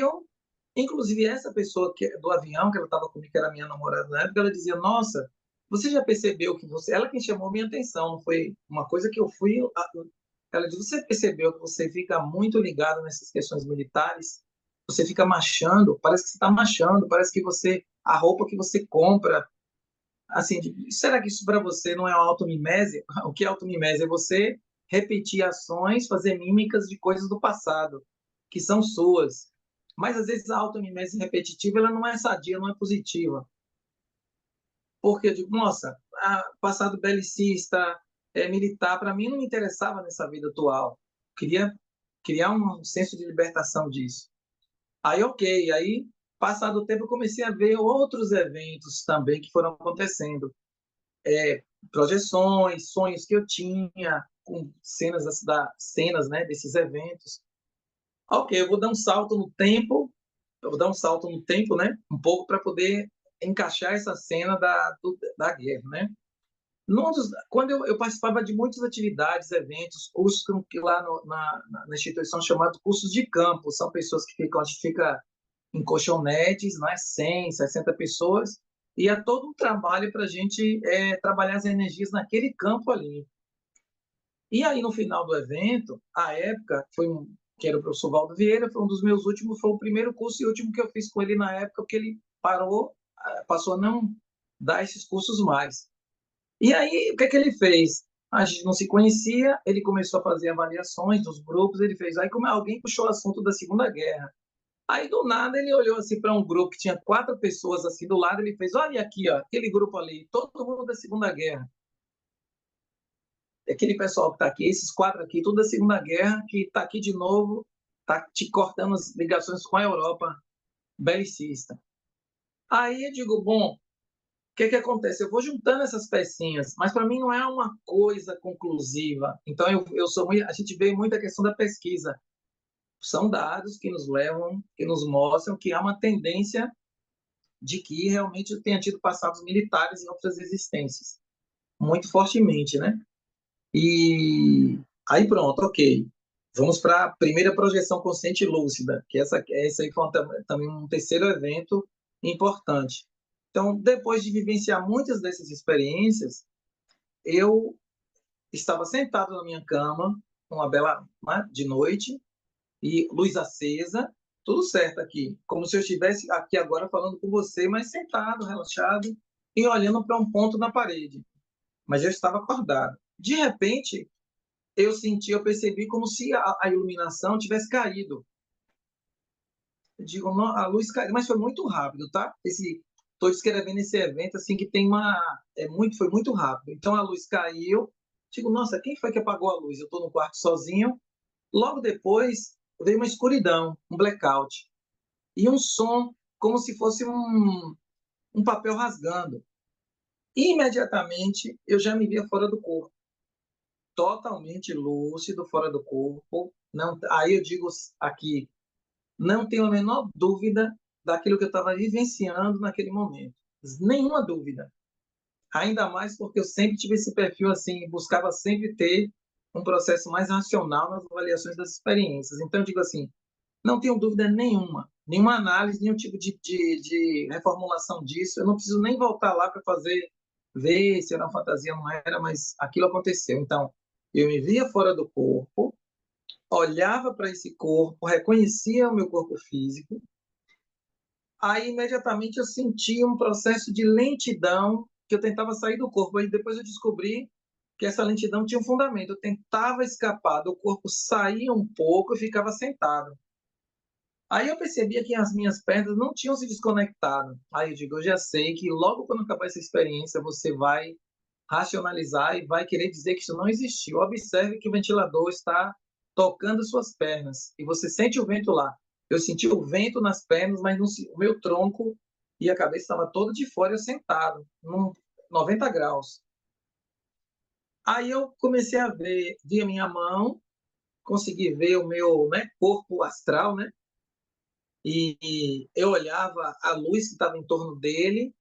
inclusive essa pessoa do avião, que ela estava comigo, que era minha namorada na época, ela dizia, nossa, você já percebeu que você... Ela quem chamou minha atenção, não foi uma coisa que eu fui... Ela disse, você percebeu que você fica muito ligado nessas questões militares? Você fica marchando, parece que você está marchando, parece que você... A roupa que você compra, assim, será que isso para você não é uma automimese? O que é automimese? É você repetir ações, fazer mímicas de coisas do passado, que são suas. Mas às vezes a automimese repetitiva ela não é sadia, não é positiva. Porque eu digo, nossa, passado belicista, militar, para mim não me interessava nessa vida atual. Queria criar um senso de libertação disso. Aí, ok, aí, passado o tempo, eu comecei a ver outros eventos também que foram acontecendo. Projeções, sonhos que eu tinha, com cenas, né, desses eventos. Ok, eu vou dar um salto no tempo, né, um pouco para poder encaixar essa cena da guerra, né? Quando eu participava de muitas atividades, eventos, cursos que lá na instituição chamado cursos de campo, são pessoas que ficam, a gente fica em colchonetes, né, 100, 60 pessoas, e é todo um trabalho para a gente trabalhar as energias naquele campo ali. E aí, no final do evento, a época, que era o professor Valdo Vieira, foi um dos meus últimos, foi o primeiro curso e último que eu fiz com ele na época, porque ele passou a não dar esses cursos mais. E aí, o que é que ele fez? A gente não se conhecia, ele começou a fazer avaliações dos grupos, ele fez. Aí, como alguém puxou o assunto da Segunda Guerra. Aí, do nada, ele olhou assim para um grupo que tinha 4 pessoas assim do lado, ele fez: olha aqui, ó, aquele grupo ali, todo mundo da Segunda Guerra. Aquele pessoal que está aqui, esses 4 aqui, tudo da Segunda Guerra, que está aqui de novo, está te cortando as ligações com a Europa belicista. Aí eu digo, bom, o que que acontece? Eu vou juntando essas pecinhas, mas para mim não é uma coisa conclusiva. Então a gente vê muito a questão da pesquisa. São dados que nos levam, que nos mostram que há uma tendência de que realmente tenha tido passados militares em outras existências, muito fortemente, né? E aí pronto, ok. Vamos para a primeira projeção consciente e lúcida, que essa aí foi também um terceiro evento importante. Então, depois de vivenciar muitas dessas experiências, eu estava sentado na minha cama, uma bela, né, de noite, e luz acesa, tudo certo aqui, como se eu estivesse aqui agora falando com você, mas sentado, relaxado, e olhando para um ponto na parede. Mas eu estava acordado. De repente, eu percebi como se a iluminação tivesse caído. Eu digo, não, a luz caiu, mas foi muito rápido, tá? Estou descrevendo esse evento assim que tem foi muito rápido. Então a luz caiu. Digo, nossa, quem foi que apagou a luz? Eu estou no quarto sozinho. Logo depois veio uma escuridão, um blackout e um som como se fosse um papel rasgando. E imediatamente eu já me via fora do corpo, totalmente lúcido, fora do corpo. Não, aí eu digo aqui, não tenho a menor dúvida daquilo que eu estava vivenciando naquele momento. Nenhuma dúvida. Ainda mais porque eu sempre tive esse perfil assim, buscava sempre ter um processo mais racional nas avaliações das experiências. Então, eu digo assim, não tenho dúvida nenhuma análise, nenhum tipo de reformulação disso. Eu não preciso nem voltar lá para ver se era uma fantasia, não era, mas aquilo aconteceu. Então, eu me via fora do corpo, olhava para esse corpo, reconhecia o meu corpo físico, aí imediatamente eu sentia um processo de lentidão que eu tentava sair do corpo. Aí depois eu descobri que essa lentidão tinha um fundamento. Eu tentava escapar do corpo, saía um pouco e ficava sentado. Aí eu percebia que as minhas pernas não tinham se desconectado. Aí eu digo, eu já sei que logo quando acabar essa experiência, você vai racionalizar e vai querer dizer que isso não existiu. Observe que o ventilador está tocando suas pernas e você sente o vento lá. Eu senti o vento nas pernas, mas o meu tronco e a cabeça estava toda de fora, eu sentado, num 90 graus. Aí eu comecei a vi a minha mão, consegui ver o meu, né, corpo astral, né? E eu olhava a luz que estava em torno dele,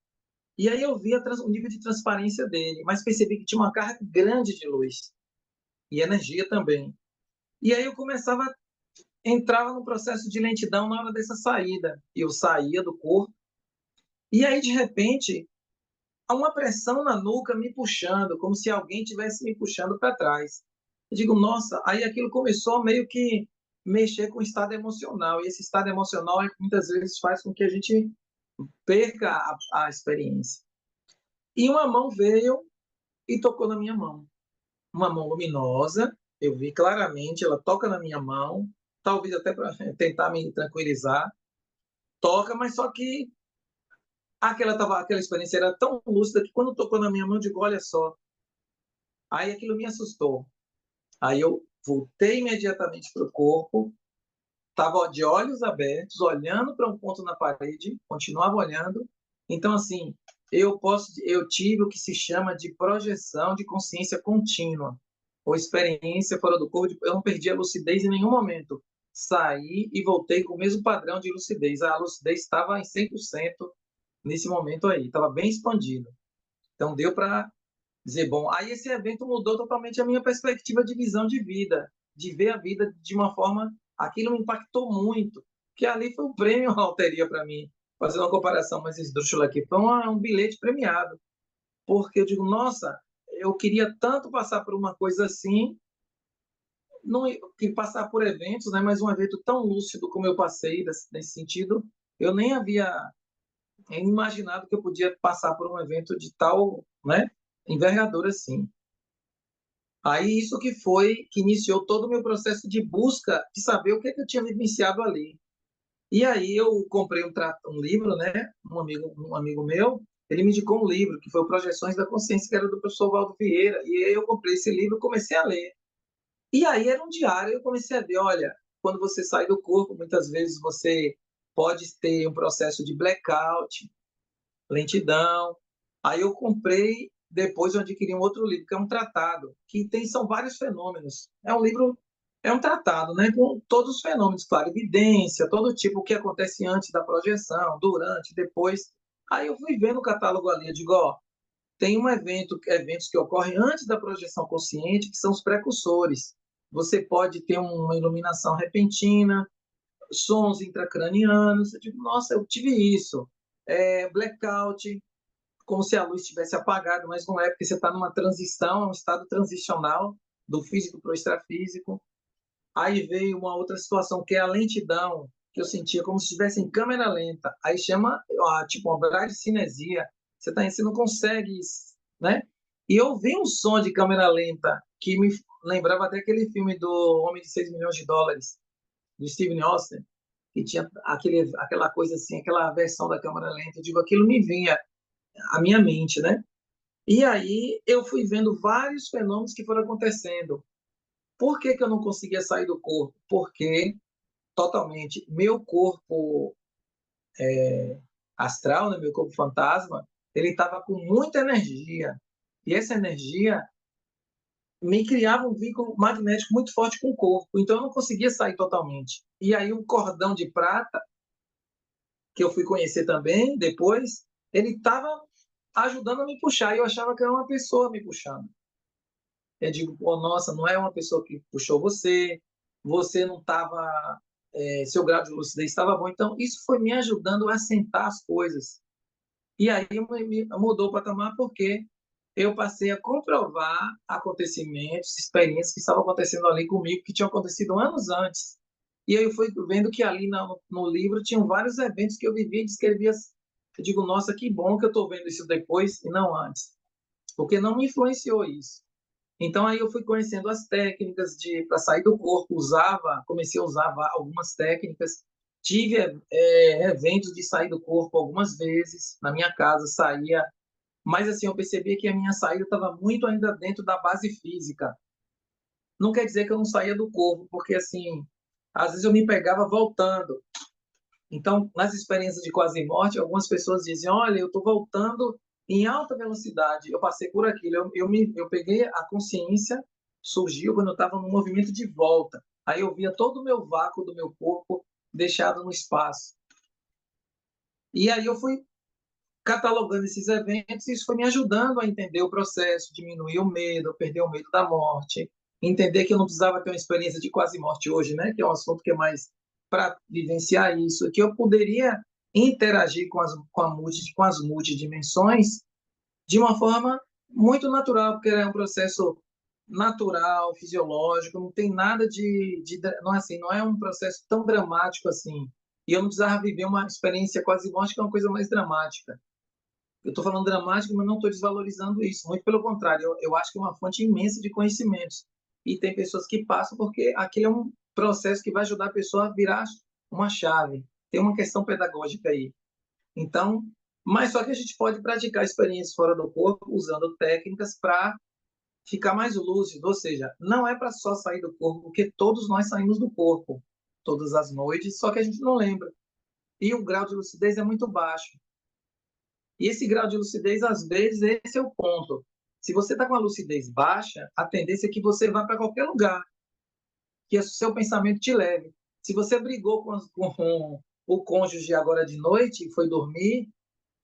e aí eu via o nível de transparência dele, mas percebi que tinha uma carga grande de luz e energia também. E aí eu entrava no processo de lentidão na hora dessa saída. Eu saía do corpo, e aí de repente uma pressão na nuca me puxando, como se alguém tivesse me puxando para trás. Eu digo, nossa, aí aquilo começou a meio que mexer com o estado emocional, e esse estado emocional é que muitas vezes faz com que a gente perca a experiência. E uma mão veio e tocou na minha mão. Uma mão luminosa, eu vi claramente, ela toca na minha mão, talvez até para tentar me tranquilizar, toca, mas só que aquela experiência era tão lúcida que quando tocou na minha mão, eu digo, olha só. Aí aquilo me assustou. Aí eu voltei imediatamente para o corpo, estava de olhos abertos, olhando para um ponto na parede, continuava olhando. Então, assim, eu tive o que se chama de projeção de consciência contínua, ou experiência fora do corpo. Eu não perdi a lucidez em nenhum momento. Saí e voltei com o mesmo padrão de lucidez. A lucidez estava em 100% nesse momento aí, estava bem expandido. Então, deu para dizer, bom, aí esse evento mudou totalmente a minha perspectiva de visão de vida, de ver a vida de uma forma, aquilo me impactou muito, que ali foi um prêmio à loteria para mim, fazendo uma comparação mais esdrúxula aqui, foi um bilhete premiado, porque eu digo, nossa, eu queria tanto passar por uma coisa assim, não que passar por eventos, né, mas um evento tão lúcido como eu passei nesse sentido, eu nem havia imaginado que eu podia passar por um evento de tal, né, envergadura assim. Aí isso que foi que iniciou todo o meu processo de busca de saber o que, que eu tinha vivenciado ali. E aí eu comprei um livro, né? Um amigo meu, ele me indicou um livro que foi o Projeções da Consciência, que era do professor Valdo Vieira. E aí eu comprei esse livro e comecei a ler. E aí era um diário, eu comecei a ver, olha, quando você sai do corpo, muitas vezes você pode ter um processo de blackout, lentidão. Aí eu comprei, depois eu adquiri um outro livro, que é um tratado, que tem, são vários fenômenos. É um livro, é um tratado, né, com todos os fenômenos, claro, evidência, todo tipo, o que acontece antes da projeção, durante, depois. Aí eu fui vendo o catálogo ali, eu digo, ó, tem eventos que ocorrem antes da projeção consciente, que são os precursores. Você pode ter uma iluminação repentina, sons intracranianos. Eu digo, nossa, eu tive isso. Blackout, como se a luz tivesse apagado, mas não é, porque você está numa transição, é um estado transicional do físico para o extrafísico. Aí veio uma outra situação, que é a lentidão, que eu sentia como se estivesse em câmera lenta. Aí chama, tipo, uma bradicinesia. Você não consegue, né? E eu vi um som de câmera lenta que me lembrava até aquele filme do Homem de 6 milhões de dólares, do Steven Austin, que tinha aquela coisa assim, aquela versão da câmera lenta. Eu digo, aquilo me vinha à minha mente, né? E aí eu fui vendo vários fenômenos que foram acontecendo. Por que, que eu não conseguia sair do corpo? Porque totalmente meu corpo astral, né, meu corpo fantasma, ele estava com muita energia. E essa energia me criava um vínculo magnético muito forte com o corpo. Então eu não conseguia sair totalmente. E aí o cordão de prata, que eu fui conhecer também depois, ele estava ajudando a me puxar. E eu achava que era uma pessoa me puxando. Eu digo, pô, nossa, não é uma pessoa que puxou você, você não estava, seu grau de lucidez estava bom. Então, isso foi me ajudando a assentar as coisas. E aí mudou o patamar porque eu passei a comprovar acontecimentos, experiências que estavam acontecendo ali comigo, que tinham acontecido anos antes. E aí eu fui vendo que ali no livro tinham vários eventos que eu vivia e descrevia. Eu digo, nossa, que bom que eu estou vendo isso depois e não antes. Porque não me influenciou isso. Então aí eu fui conhecendo as técnicas de para sair do corpo, comecei a usar algumas técnicas, tive eventos de sair do corpo algumas vezes na minha casa, saía, mas assim eu percebia que a minha saída estava muito ainda dentro da base física. Não quer dizer que eu não saía do corpo, porque assim, às vezes eu me pegava voltando. Então, nas experiências de quase morte, algumas pessoas dizem: olha, eu estou voltando em alta velocidade. Eu passei por aquilo. Eu peguei a consciência, surgiu quando eu estava no movimento de volta. Aí eu via todo o meu vácuo do meu corpo deixado no espaço. E aí eu fui catalogando esses eventos e isso foi me ajudando a entender o processo, diminuir o medo, perder o medo da morte, entender que eu não precisava ter uma experiência de quase morte hoje, né? Que é um assunto que é mais para vivenciar isso, que eu poderia interagir com as multidimensões de uma forma muito natural, porque é um processo natural, fisiológico, não tem nada não é assim, não é um processo tão dramático assim. E eu não precisava viver uma experiência quase igual, acho que é uma coisa mais dramática. Eu estou falando dramático, mas não estou desvalorizando isso. Muito pelo contrário, eu acho que é uma fonte imensa de conhecimentos. E tem pessoas que passam porque aquele é um processo que vai ajudar a pessoa a virar uma chave. Tem uma questão pedagógica aí. Então, mas só que a gente pode praticar experiências fora do corpo usando técnicas para ficar mais lúcido, ou seja, não é para só sair do corpo, porque todos nós saímos do corpo todas as noites, só que a gente não lembra. E o grau de lucidez é muito baixo. E esse grau de lucidez, às vezes, esse é o ponto. Se você está com a lucidez baixa, a tendência é que você vá para qualquer lugar, que o seu pensamento te leve. Se você brigou com o cônjuge agora de noite e foi dormir,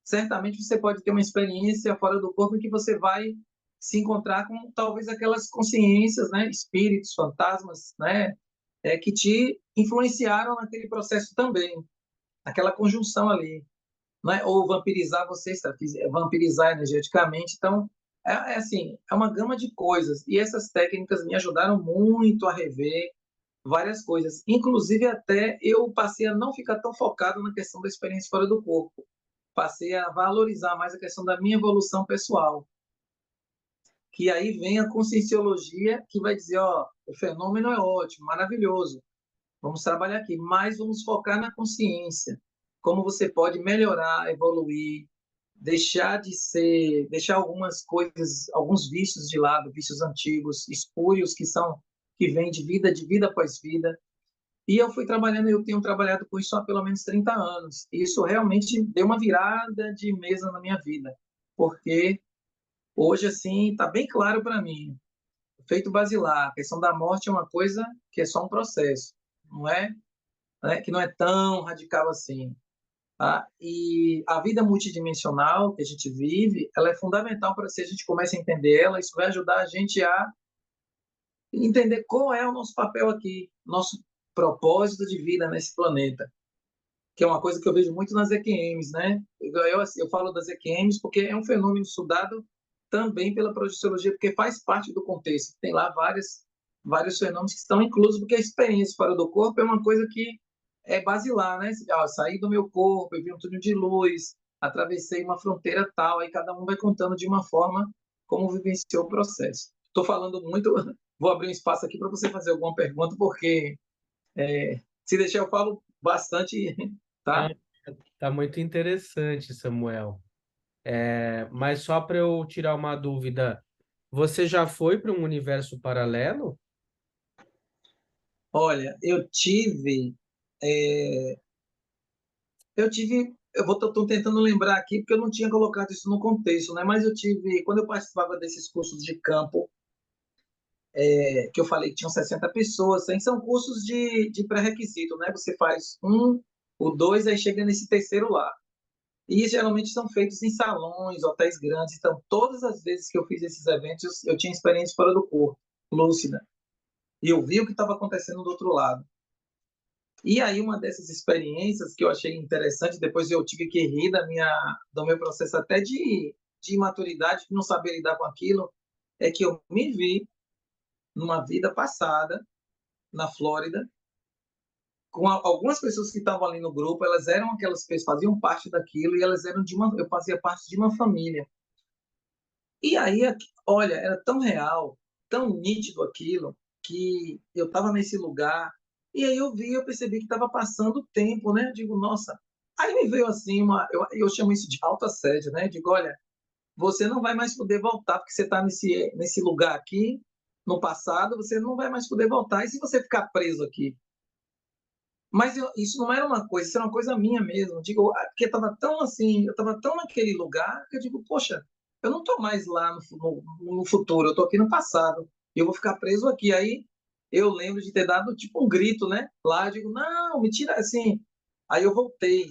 certamente você pode ter uma experiência fora do corpo em que você vai se encontrar com talvez aquelas consciências, né, espíritos, fantasmas, né, que te influenciaram naquele processo também, aquela conjunção ali, né, ou vampirizar você, vampirizar energeticamente. Então, é assim, é uma gama de coisas e essas técnicas me ajudaram muito a rever várias coisas, inclusive até eu passei a não ficar tão focado na questão da experiência fora do corpo, passei a valorizar mais a questão da minha evolução pessoal, que aí vem a conscienciologia que vai dizer, ó, o fenômeno é ótimo, maravilhoso, vamos trabalhar aqui, mas vamos focar na consciência, como você pode melhorar, evoluir, deixar algumas coisas, alguns vícios de lado, vícios antigos, espúrios que vêm de vida após vida. E eu fui trabalhando, eu tenho trabalhado com isso há pelo menos 30 anos. E isso realmente deu uma virada de mesa na minha vida, porque hoje, assim, está bem claro para mim. Feito basilar, a questão da morte é uma coisa que é só um processo, não é? Né? Que não é tão radical assim. Tá? E a vida multidimensional que a gente vive, ela é fundamental para se a gente começa a entender ela, isso vai ajudar a gente a entender qual é o nosso papel aqui, nosso propósito de vida nesse planeta, que é uma coisa que eu vejo muito nas EQMs, né? Eu falo das EQMs porque é um fenômeno estudado também pela projeciologia, porque faz parte do contexto. Tem lá vários fenômenos que estão inclusos, porque a experiência fora do corpo é uma coisa que é basilar, né? Ah, saí do meu corpo, eu vi um túnel de luz, atravessei uma fronteira tal, aí cada um vai contando de uma forma como vivenciou o processo. Estou falando muito, vou abrir um espaço aqui para você fazer alguma pergunta, porque se deixar eu falo bastante, Não, tá? tá muito interessante, Samuel. Mas só para eu tirar uma dúvida, você já foi para um universo paralelo? Olha, é, tô tentando lembrar aqui porque eu não tinha colocado isso no contexto, né? Mas quando eu participava desses cursos de campo, que eu falei que tinham 60 pessoas, hein, são cursos de pré-requisito, né? Você faz um, o dois, aí chega nesse terceiro lá. E geralmente são feitos em salões, hotéis grandes. Então, todas as vezes que eu fiz esses eventos, eu tinha experiência fora do corpo, lúcida. E eu vi o que estava acontecendo do outro lado. E aí, uma dessas experiências que eu achei interessante, depois eu tive que rir do meu processo até de imaturidade, de não saber lidar com aquilo, é que eu me vi numa vida passada, na Flórida, com algumas pessoas que estavam ali no grupo, elas eram aquelas pessoas, faziam parte daquilo, e elas eram eu fazia parte de uma família. E aí, olha, era tão real, tão nítido aquilo, que eu estava nesse lugar, e aí eu percebi que estava passando o tempo, né? Eu digo, nossa. Aí me veio assim, eu chamo isso de autoassédio, né? Eu digo, olha, você não vai mais poder voltar, porque você está nesse lugar aqui, no passado, você não vai mais poder voltar. E se você ficar preso aqui? Mas isso não era uma coisa, isso era uma coisa minha mesmo. Eu digo, porque estava tão assim, eu estava tão naquele lugar que eu digo, poxa, eu não estou mais lá no futuro, eu estou aqui no passado. Eu vou ficar preso aqui. Aí eu lembro de ter dado tipo um grito, né? Lá eu digo, não, me tira assim. Aí eu voltei.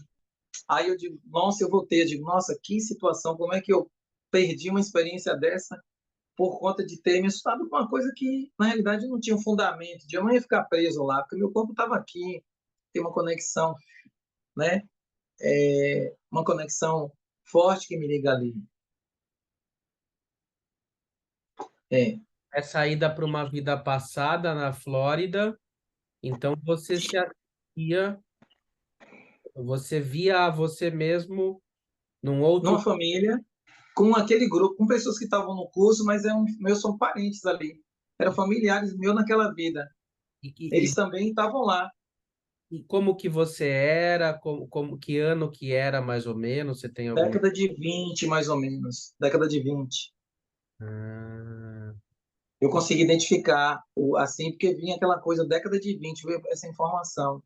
Aí eu digo, nossa, eu voltei. Eu digo, nossa, que situação, como é que eu perdi uma experiência dessa por conta de ter me assustado com uma coisa que, na realidade, não tinha um fundamento, de eu não ia ficar preso lá, porque meu corpo estava aqui, tem uma conexão, né? Uma conexão forte que me liga ali. É. essa ida para uma vida passada na Flórida, então você via você mesmo num outro. Numa família, com aquele grupo, com pessoas que estavam no curso, mas meus são parentes ali. Eram familiares meus naquela vida. E, e, Eles e também estavam lá. e como que você era, que ano que era mais ou menos? Você tem alguma. Década de 20 mais ou menos. Década de 20. Ah, Eu e, consegui identificar assim, porque vinha aquela coisa, década de 20 veio essa informação.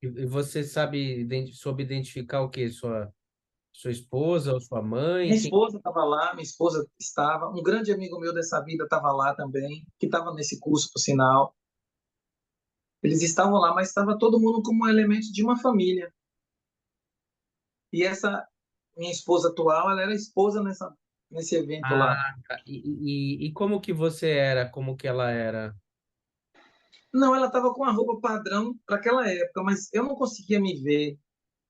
e você soube identificar o quê? Sua esposa ou sua mãe? Minha esposa estava lá, minha esposa estava, um grande amigo meu dessa vida estava lá também, que estava nesse curso, por sinal. Eles estavam lá, mas estava todo mundo como um elemento de uma família. E essa minha esposa atual, ela era esposa nesse evento lá. Ah, tá. E como que você era? Como que ela era? Não, ela estava com a roupa padrão para aquela época, mas eu não conseguia me ver.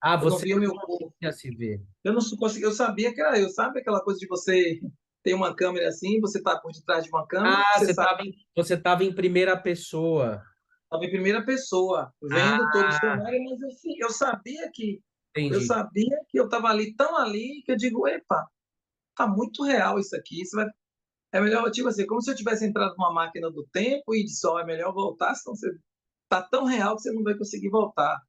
Ah, Eu não você via não meu corpo. conseguia se ver. Eu não conseguia, eu sabia que era eu, sabe aquela coisa de você ter uma câmera assim, você está por detrás de uma câmera, Ah, você sabe, você estava em primeira pessoa. estava em primeira pessoa, vendo todo o Ah, cenário, mas assim, eu entendi. sabia que eu estava ali tão ali que eu digo, epa, tá muito real isso aqui. É melhor, tipo assim, como se eu tivesse entrado numa máquina do tempo e disse, ó, é melhor voltar, senão você tá tão real que você não vai conseguir voltar.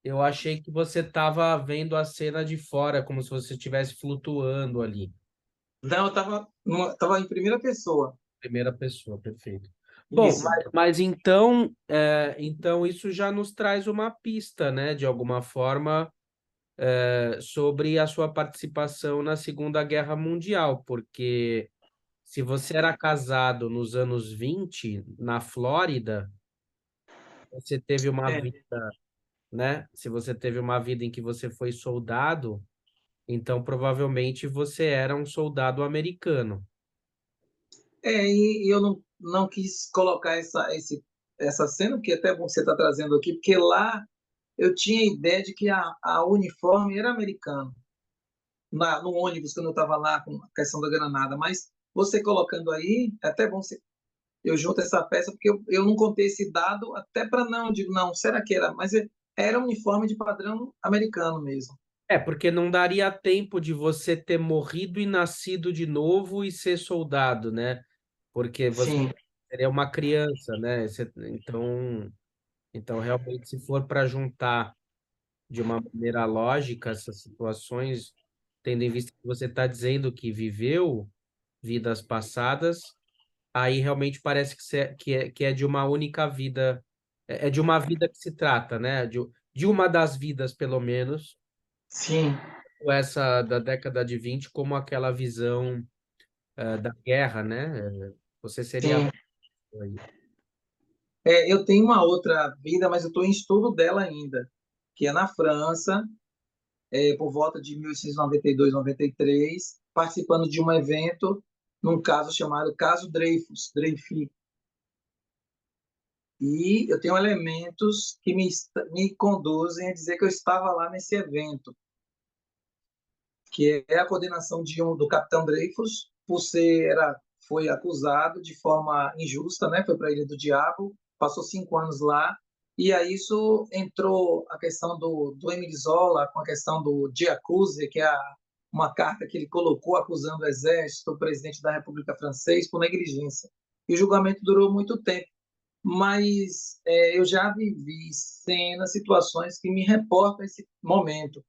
Eu achei que você estava vendo a cena de fora, como se você estivesse flutuando ali. Não, eu tava em primeira pessoa. Primeira pessoa, perfeito. Bom, Isso. mas então isso já nos traz uma pista, né, de alguma forma, sobre a sua participação na Segunda Guerra Mundial, porque se você era casado nos anos 20 na Flórida, você teve uma É. vida, né? Se você teve uma vida em que você foi soldado, então provavelmente você era um soldado americano. E eu não quis colocar essa cena, porque é até bom você estar trazendo aqui, porque lá eu tinha a ideia de que a uniforme era americano, no ônibus, quando eu estava lá com a questão da granada. Mas você colocando aí, é até bom eu junto essa peça, porque eu não contei esse dado, até para não, digo, não, será que era? Mas era um uniforme de padrão americano mesmo. Porque não daria tempo de você ter morrido e nascido de novo e ser soldado, né? Porque você Sim, seria uma criança, né? Então realmente, se for para juntar de uma maneira lógica essas situações, tendo em vista que você está dizendo que viveu vidas passadas, aí realmente parece que é de uma única vida, é de uma vida que se trata, né? De uma das vidas, pelo menos, sim, essa da década de 20 como aquela visão da guerra, né? Você seria a sim. pessoa aí. Eu tenho uma outra vida, mas eu estou em estudo dela ainda, que é na França, por volta de 1892, 93, participando de um evento, num caso chamado Caso Dreyfus. E eu tenho elementos que me conduzem a dizer que eu estava lá nesse evento, que é a coordenação do capitão Dreyfus, foi acusado de forma injusta, né? Foi para a Ilha do Diabo, passou 5 anos lá, e aí isso entrou a questão do Émile Zola, com a questão do de accuse, que é uma carta que ele colocou acusando o exército, o presidente da República Francesa, por negligência. E o julgamento durou muito tempo, mas eu já vivi cenas, situações que me reportam esse momento.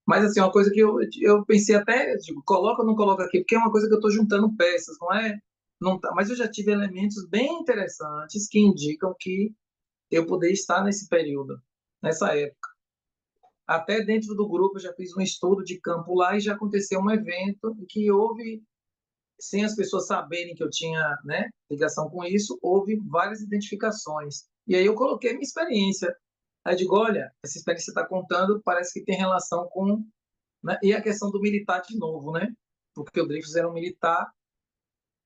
Mas, assim, uma coisa que eu pensei até, digo, coloca ou não coloca aqui, porque é uma coisa que eu estou juntando peças, não é? Não tá, mas eu já tive elementos bem interessantes que indicam que eu poderia estar nesse período, nessa época. Até dentro do grupo eu já fiz um estudo de campo lá e já aconteceu um evento em que houve, sem as pessoas saberem que eu tinha, né, ligação com isso, houve várias identificações. E aí eu coloquei minha experiência. Aí eu digo, olha, essa experiência que você está contando parece que tem relação com, né? E a questão do militar de novo, né? Porque o Dreyfus era um militar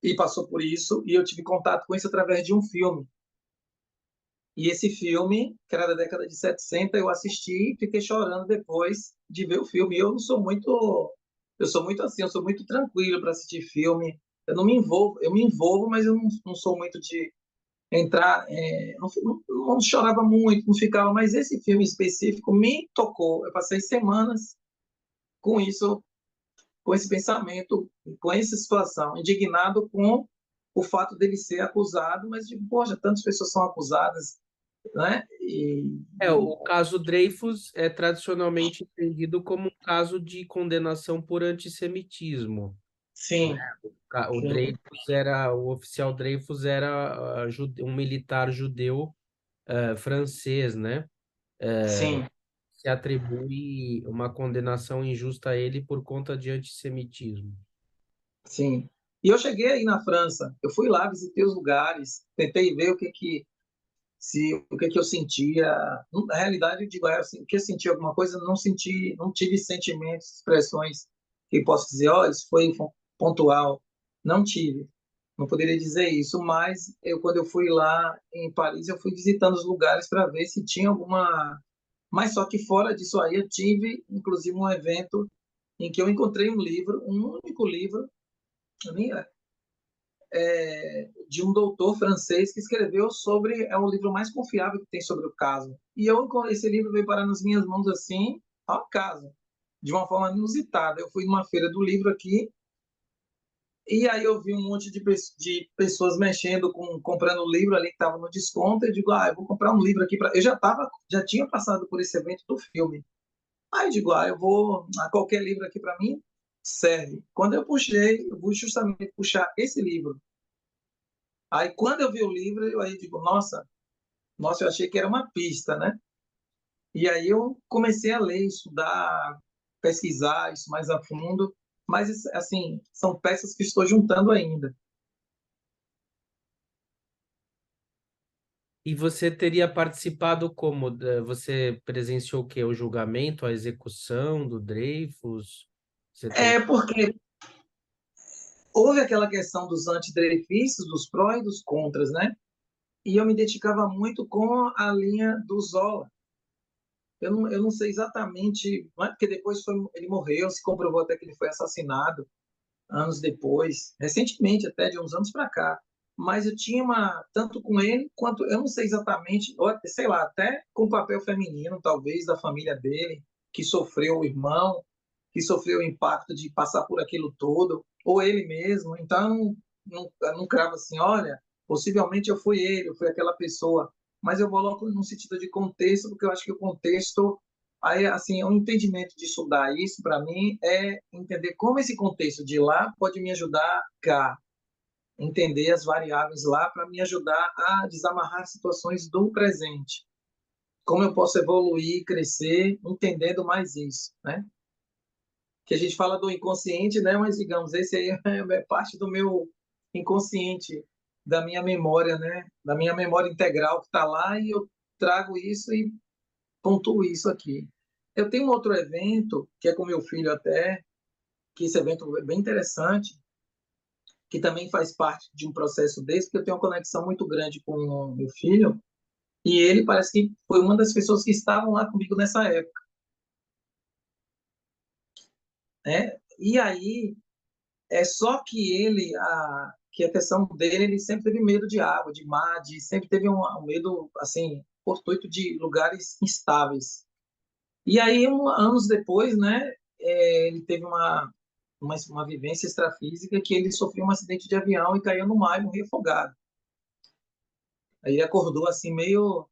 e passou por isso, e eu tive contato com isso através de um filme. E esse filme, que era da década de 70, eu assisti e fiquei chorando depois de ver o filme. E eu não sou muito, eu sou muito assim, eu sou muito tranquilo para assistir filme. Eu não me envolvo, eu me envolvo, mas eu não sou muito de entrar, não chorava muito, não ficava, mas esse filme específico me tocou. Eu passei semanas com isso, com esse pensamento, com essa situação, indignado com o fato dele ser acusado, mas de, poxa, tantas pessoas são acusadas, né? O caso Dreyfus é tradicionalmente entendido como um caso de condenação por antissemitismo. Sim, O sim, Dreyfus o oficial Dreyfus era um militar judeu francês, né? sim, Se atribui uma condenação injusta a ele por conta de antissemitismo. sim. E eu cheguei aí na França, eu fui lá, visitei os lugares, tentei ver o que que eu sentia. Na realidade, eu digo, assim, que eu senti alguma coisa, não senti, não tive sentimentos, expressões que posso dizer, ó, isso foi pontual. Não tive. Não poderia dizer isso, mas quando eu fui lá em Paris, eu fui visitando os lugares para ver se tinha alguma. Mas só que fora disso aí, eu tive, inclusive, um evento em que eu encontrei um livro, um único livro, nem de um doutor francês que escreveu sobre, é o livro mais confiável que tem sobre o caso. E esse livro veio parar nas minhas mãos assim, ao caso, de uma forma inusitada. Eu fui numa feira do livro aqui e aí eu vi um monte de pessoas mexendo comprando livro ali que estava no desconto. Eu digo, eu vou comprar um livro aqui para. Já tinha passado por esse evento do filme. Aí eu digo, eu vou, qualquer livro aqui para mim serve. Quando eu puxei, eu vou justamente puxar esse livro. Aí quando eu vi o livro, eu aí digo, nossa, eu achei que era uma pista, né? E aí eu comecei a ler, estudar, pesquisar isso mais a fundo, mas assim, são peças que estou juntando ainda. E você teria participado como? Você presenciou o quê? O julgamento, a execução do Dreyfus? Você teria... Porque houve aquela questão dos antidreyfistas, dos prós e dos contras, né? E eu me identificava muito com a linha do Zola. Eu não sei exatamente, não é porque depois ele morreu, se comprovou até que ele foi assassinado, anos depois, recentemente, até de uns anos para cá. Mas eu tinha tanto com ele, quanto, eu não sei exatamente, ou sei lá, até com o papel feminino, talvez, da família dele, que sofreu o irmão, que sofreu o impacto de passar por aquilo todo, ou ele mesmo. Então, eu não cravo assim, olha, possivelmente eu fui ele, eu fui aquela pessoa. Mas eu coloco num sentido de contexto, porque eu acho que o contexto aí, assim, o entendimento de estudar isso, para mim, é entender como esse contexto de lá pode me ajudar cá, entender as variáveis lá para me ajudar a desamarrar situações do presente. Como eu posso evoluir, crescer, entendendo mais isso, né? Que a gente fala do inconsciente, né? Mas, digamos, esse aí é parte do meu inconsciente, da minha memória, né? Da minha memória integral que está lá e eu trago isso e pontuo isso aqui. Eu tenho um outro evento, que é com meu filho até, que esse evento é bem interessante, que também faz parte de um processo desse, porque eu tenho uma conexão muito grande com o meu filho, e ele parece que foi uma das pessoas que estavam lá comigo nessa época, né? E aí, é só que que a questão dele, ele sempre teve medo de água, de mar, sempre teve um medo, assim, fortuito de lugares instáveis. E aí, anos depois, né, ele teve uma vivência extrafísica que ele sofreu um acidente de avião e caiu no mar e morreu afogado. Aí ele acordou assim meio.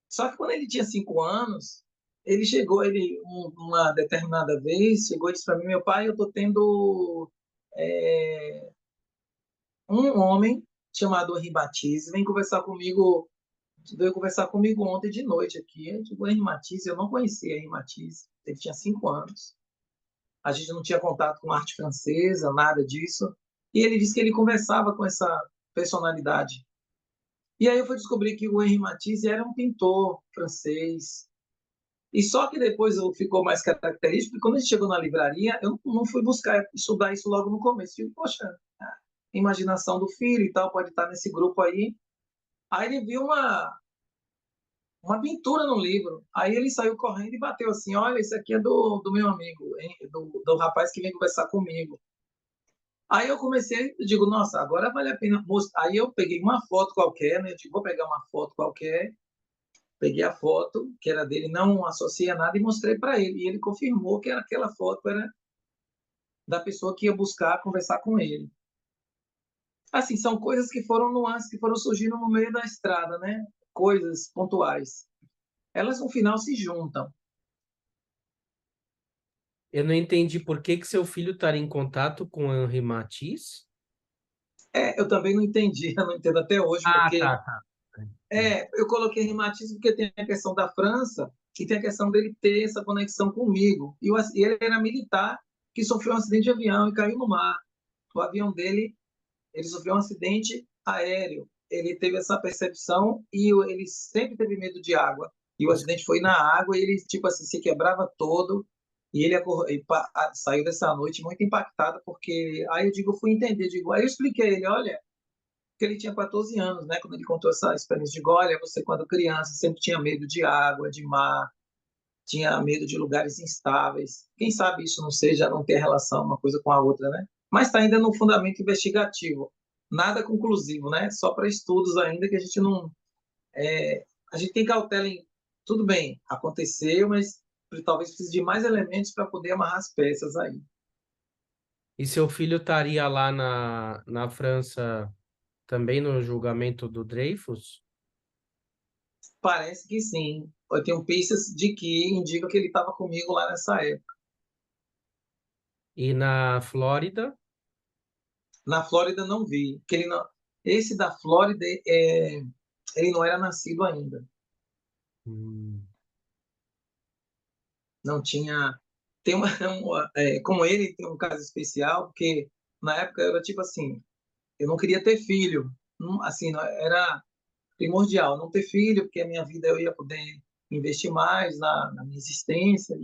Só que quando ele tinha 5 anos, ele chegou, uma determinada vez, chegou e disse para mim, meu pai, eu estou tendo é, um homem chamado Henri Matisse, veio conversar comigo ontem de noite aqui. Eu digo, Henri Matisse, eu não conhecia Henri Matisse, ele tinha 5 anos. A gente não tinha contato com arte francesa, nada disso. E ele disse que ele conversava com essa personalidade. E aí eu fui descobrir que o Henri Matisse era um pintor francês. E só que depois ficou mais característico, porque quando a gente chegou na livraria, eu não fui buscar estudar isso logo no começo. Eu digo, poxa, a imaginação do filho e tal, pode estar nesse grupo aí. Aí ele viu uma pintura no livro. Aí ele saiu correndo e bateu assim: olha, isso aqui é do meu amigo, hein? Do rapaz que vem conversar comigo. Aí eu comecei, eu digo, nossa, agora vale a pena mostrar. Aí eu peguei uma foto qualquer, né? Eu digo, vou pegar uma foto qualquer, peguei a foto que era dele, não associei a nada e mostrei para ele. E ele confirmou que aquela foto era da pessoa que ia buscar conversar com ele. Assim, são coisas que foram nuances que foram surgindo no meio da estrada, né? Coisas pontuais. Elas no final se juntam. Eu não entendi por que que seu filho estaria em contato com o Henri Matisse. Eu também não entendi, eu não entendo até hoje, Ah, porque tá, tá. eu coloquei reumatismo porque tem a questão da França e tem a questão dele ter essa conexão comigo. E ele era militar que sofreu um acidente de avião e caiu no mar. O avião dele, ele sofreu um acidente aéreo. Ele teve essa percepção e ele sempre teve medo de água. E o acidente foi na água e ele, tipo assim, se quebrava todo. E ele saiu dessa noite muito impactado, porque aí eu digo, eu fui entender, digo, aí eu expliquei a ele, olha, que ele tinha 14 anos, né? Quando ele contou essa experiência de Goya, você, quando criança, sempre tinha medo de água, de mar, tinha medo de lugares instáveis. Quem sabe isso não seja, não ter relação uma coisa com a outra, né? Mas está ainda no fundamento investigativo. Nada conclusivo, né? Só para estudos ainda que a gente não. A gente tem cautela em. Tudo bem, aconteceu, mas talvez precise de mais elementos para poder amarrar as peças aí. E seu filho estaria lá na França também no julgamento do Dreyfus? Parece que sim. Eu tenho pistas de que indicam que ele estava comigo lá nessa época. E na Flórida? Na Flórida não vi, que ele não. Esse da Flórida, ele não era nascido ainda. Hum. Não tinha. Tem uma, como ele tem um caso especial, porque na época era tipo assim, eu não queria ter filho, assim, era primordial não ter filho, porque a minha vida eu ia poder investir mais na minha existência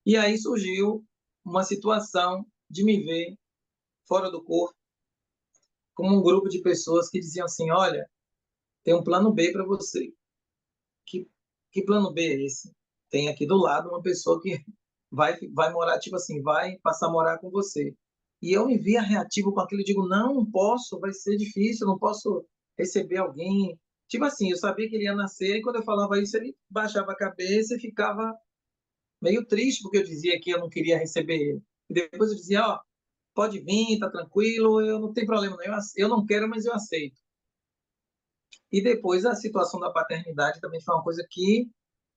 e aí surgiu uma situação de me ver fora do corpo, como um grupo de pessoas que diziam assim, olha, tem um plano B para você. que, que plano B é esse? Tem aqui do lado uma pessoa que vai morar, tipo assim, vai passar a morar com você. E eu me via reativo com aquilo, eu digo, não posso, vai ser difícil, não posso receber alguém. Tipo assim, eu sabia que ele ia nascer, e quando eu falava isso, ele baixava a cabeça e ficava meio triste, porque eu dizia que eu não queria receber ele. E depois eu dizia, ó, pode vir, tá tranquilo, eu não tenho problema, não. Eu não quero, mas eu aceito. E depois a situação da paternidade também foi uma coisa que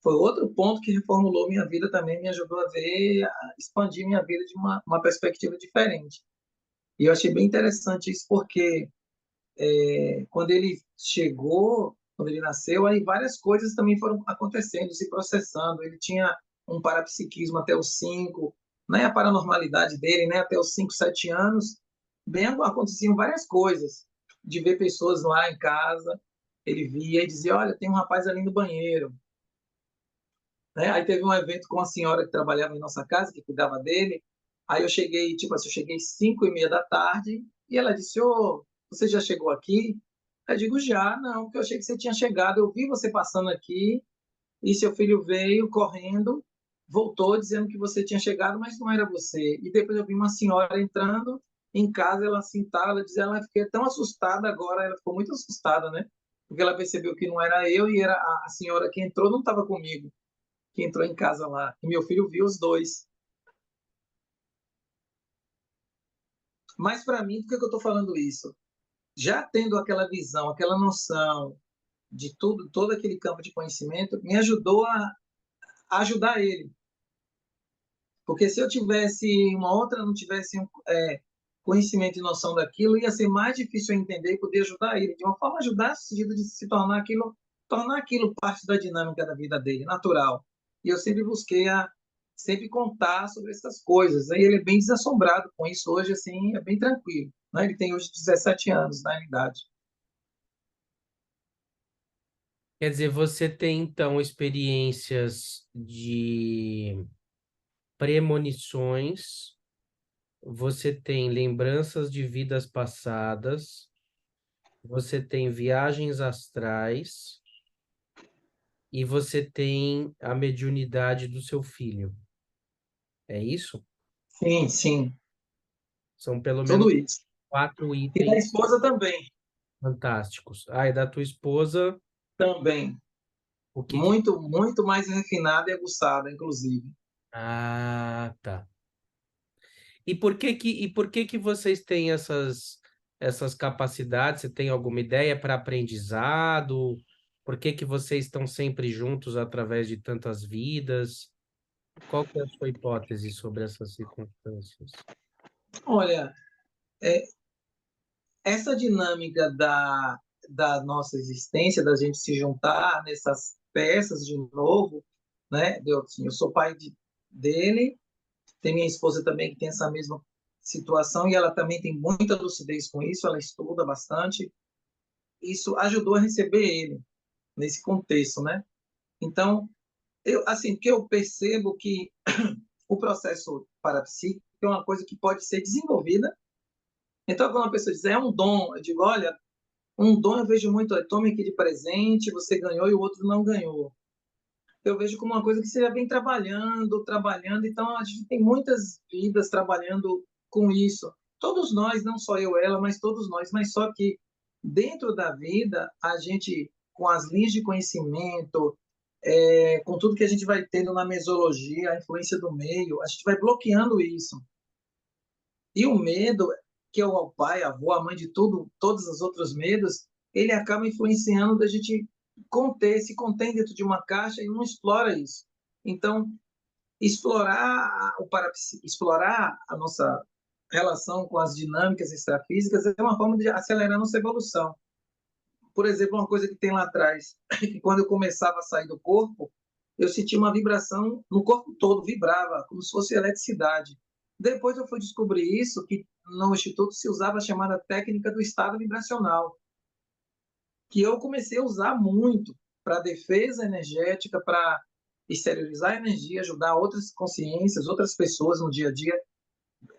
foi outro ponto que reformulou minha vida também, me ajudou a ver, a expandir minha vida de uma perspectiva diferente. E eu achei bem interessante isso, porque quando ele chegou, quando ele nasceu, aí várias coisas também foram acontecendo, se processando. Ele tinha um parapsiquismo até os 5, né, a paranormalidade dele, né, até os 5, 7 anos, bem aconteciam várias coisas, de ver pessoas lá em casa, ele via e dizia, olha, tem um rapaz ali no banheiro. Né? Aí teve um evento com a senhora que trabalhava em nossa casa, que cuidava dele, aí eu cheguei, tipo assim, eu cheguei 5:30 da tarde, e ela disse, ô, você já chegou aqui? Eu digo, já, não, porque eu achei que você tinha chegado, eu vi você passando aqui, e seu filho veio correndo, voltou dizendo que você tinha chegado, mas não era você. E depois eu vi uma senhora entrando em casa, ela assim, tá, ela dizia, ela fiquei tão assustada agora, ela ficou muito assustada, né? Porque ela percebeu que não era eu e era a senhora que entrou, não estava comigo, que entrou em casa lá. E meu filho viu os dois. Mas para mim, por que eu estou falando isso? Já tendo aquela visão, aquela noção de tudo, todo aquele campo de conhecimento, me ajudou a ajudar ele. Porque se eu tivesse uma outra, não tivesse conhecimento e noção daquilo, ia ser mais difícil eu entender e poder ajudar ele. De uma forma, ajudar no sentido de se tornar aquilo parte da dinâmica da vida dele, natural. E eu sempre busquei sempre contar sobre essas coisas. Aí ele é bem desassombrado com isso hoje, assim, é bem tranquilo. Né? Ele tem hoje 17 anos, na realidade. Quer dizer, você tem então experiências de premonições, você tem lembranças de vidas passadas, você tem viagens astrais e você tem a mediunidade do seu filho. É isso? Sim, sim. São pelo menos tudo isso. quatro E da itens esposa também, fantásticos. Ah, e da tua esposa, também. o que que... Muito, muito mais refinada e aguçada, inclusive. Ah, tá. E por que que vocês têm essas capacidades? Você tem alguma ideia para aprendizado? Por que que vocês estão sempre juntos através de tantas vidas? Qual que é a sua hipótese sobre essas circunstâncias? Olha, é, essa dinâmica da nossa existência, da gente se juntar nessas peças de novo, né? Eu sou pai dele, tem minha esposa também que tem essa mesma situação e ela também tem muita lucidez com isso, ela estuda bastante. Isso ajudou a receber ele nesse contexto, né? Então, que eu percebo que o processo parapsíquico é uma coisa que pode ser desenvolvida. Então, quando uma pessoa diz, é um dom, eu digo, olha, um dom eu vejo muito, tome aqui de presente, você ganhou e o outro não ganhou. Eu vejo como uma coisa que você já vem trabalhando, trabalhando, então a gente tem muitas vidas trabalhando com isso. Todos nós, não só eu, ela, mas todos nós, mas só que dentro da vida, a gente, com as linhas de conhecimento, com tudo que a gente vai tendo na mesologia, a influência do meio, a gente vai bloqueando isso. E o medo, que é o pai, a avó, a mãe de tudo, todos os outros medos, ele acaba influenciando da gente se contém dentro de uma caixa e não explora isso. Então, explorar a nossa relação com as dinâmicas extrafísicas é uma forma de acelerar a nossa evolução. Por exemplo, uma coisa que tem lá atrás, que quando eu começava a sair do corpo, eu sentia uma vibração no corpo todo, vibrava, como se fosse eletricidade. Depois eu fui descobrir isso, que no Instituto se usava a chamada técnica do estado vibracional, que eu comecei a usar muito para defesa energética, para exteriorizar a energia, ajudar outras consciências, outras pessoas no dia a dia,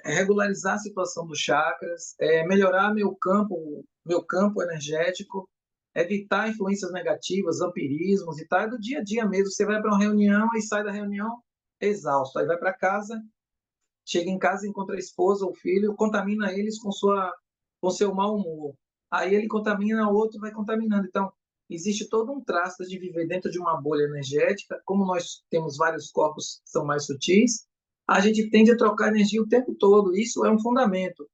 regularizar a situação dos chakras, melhorar meu campo energético, evitar influências negativas, vampirismos e tal, é do dia a dia mesmo. Você vai para uma reunião e sai da reunião exausto, aí vai para casa, chega em casa, encontra a esposa ou filho, contamina eles com seu mau humor. Aí ele contamina o outro, vai contaminando. Então, existe todo um traço de viver dentro de uma bolha energética. Como nós temos vários corpos que são mais sutis, a gente tende a trocar energia o tempo todo. Isso é um fundamento.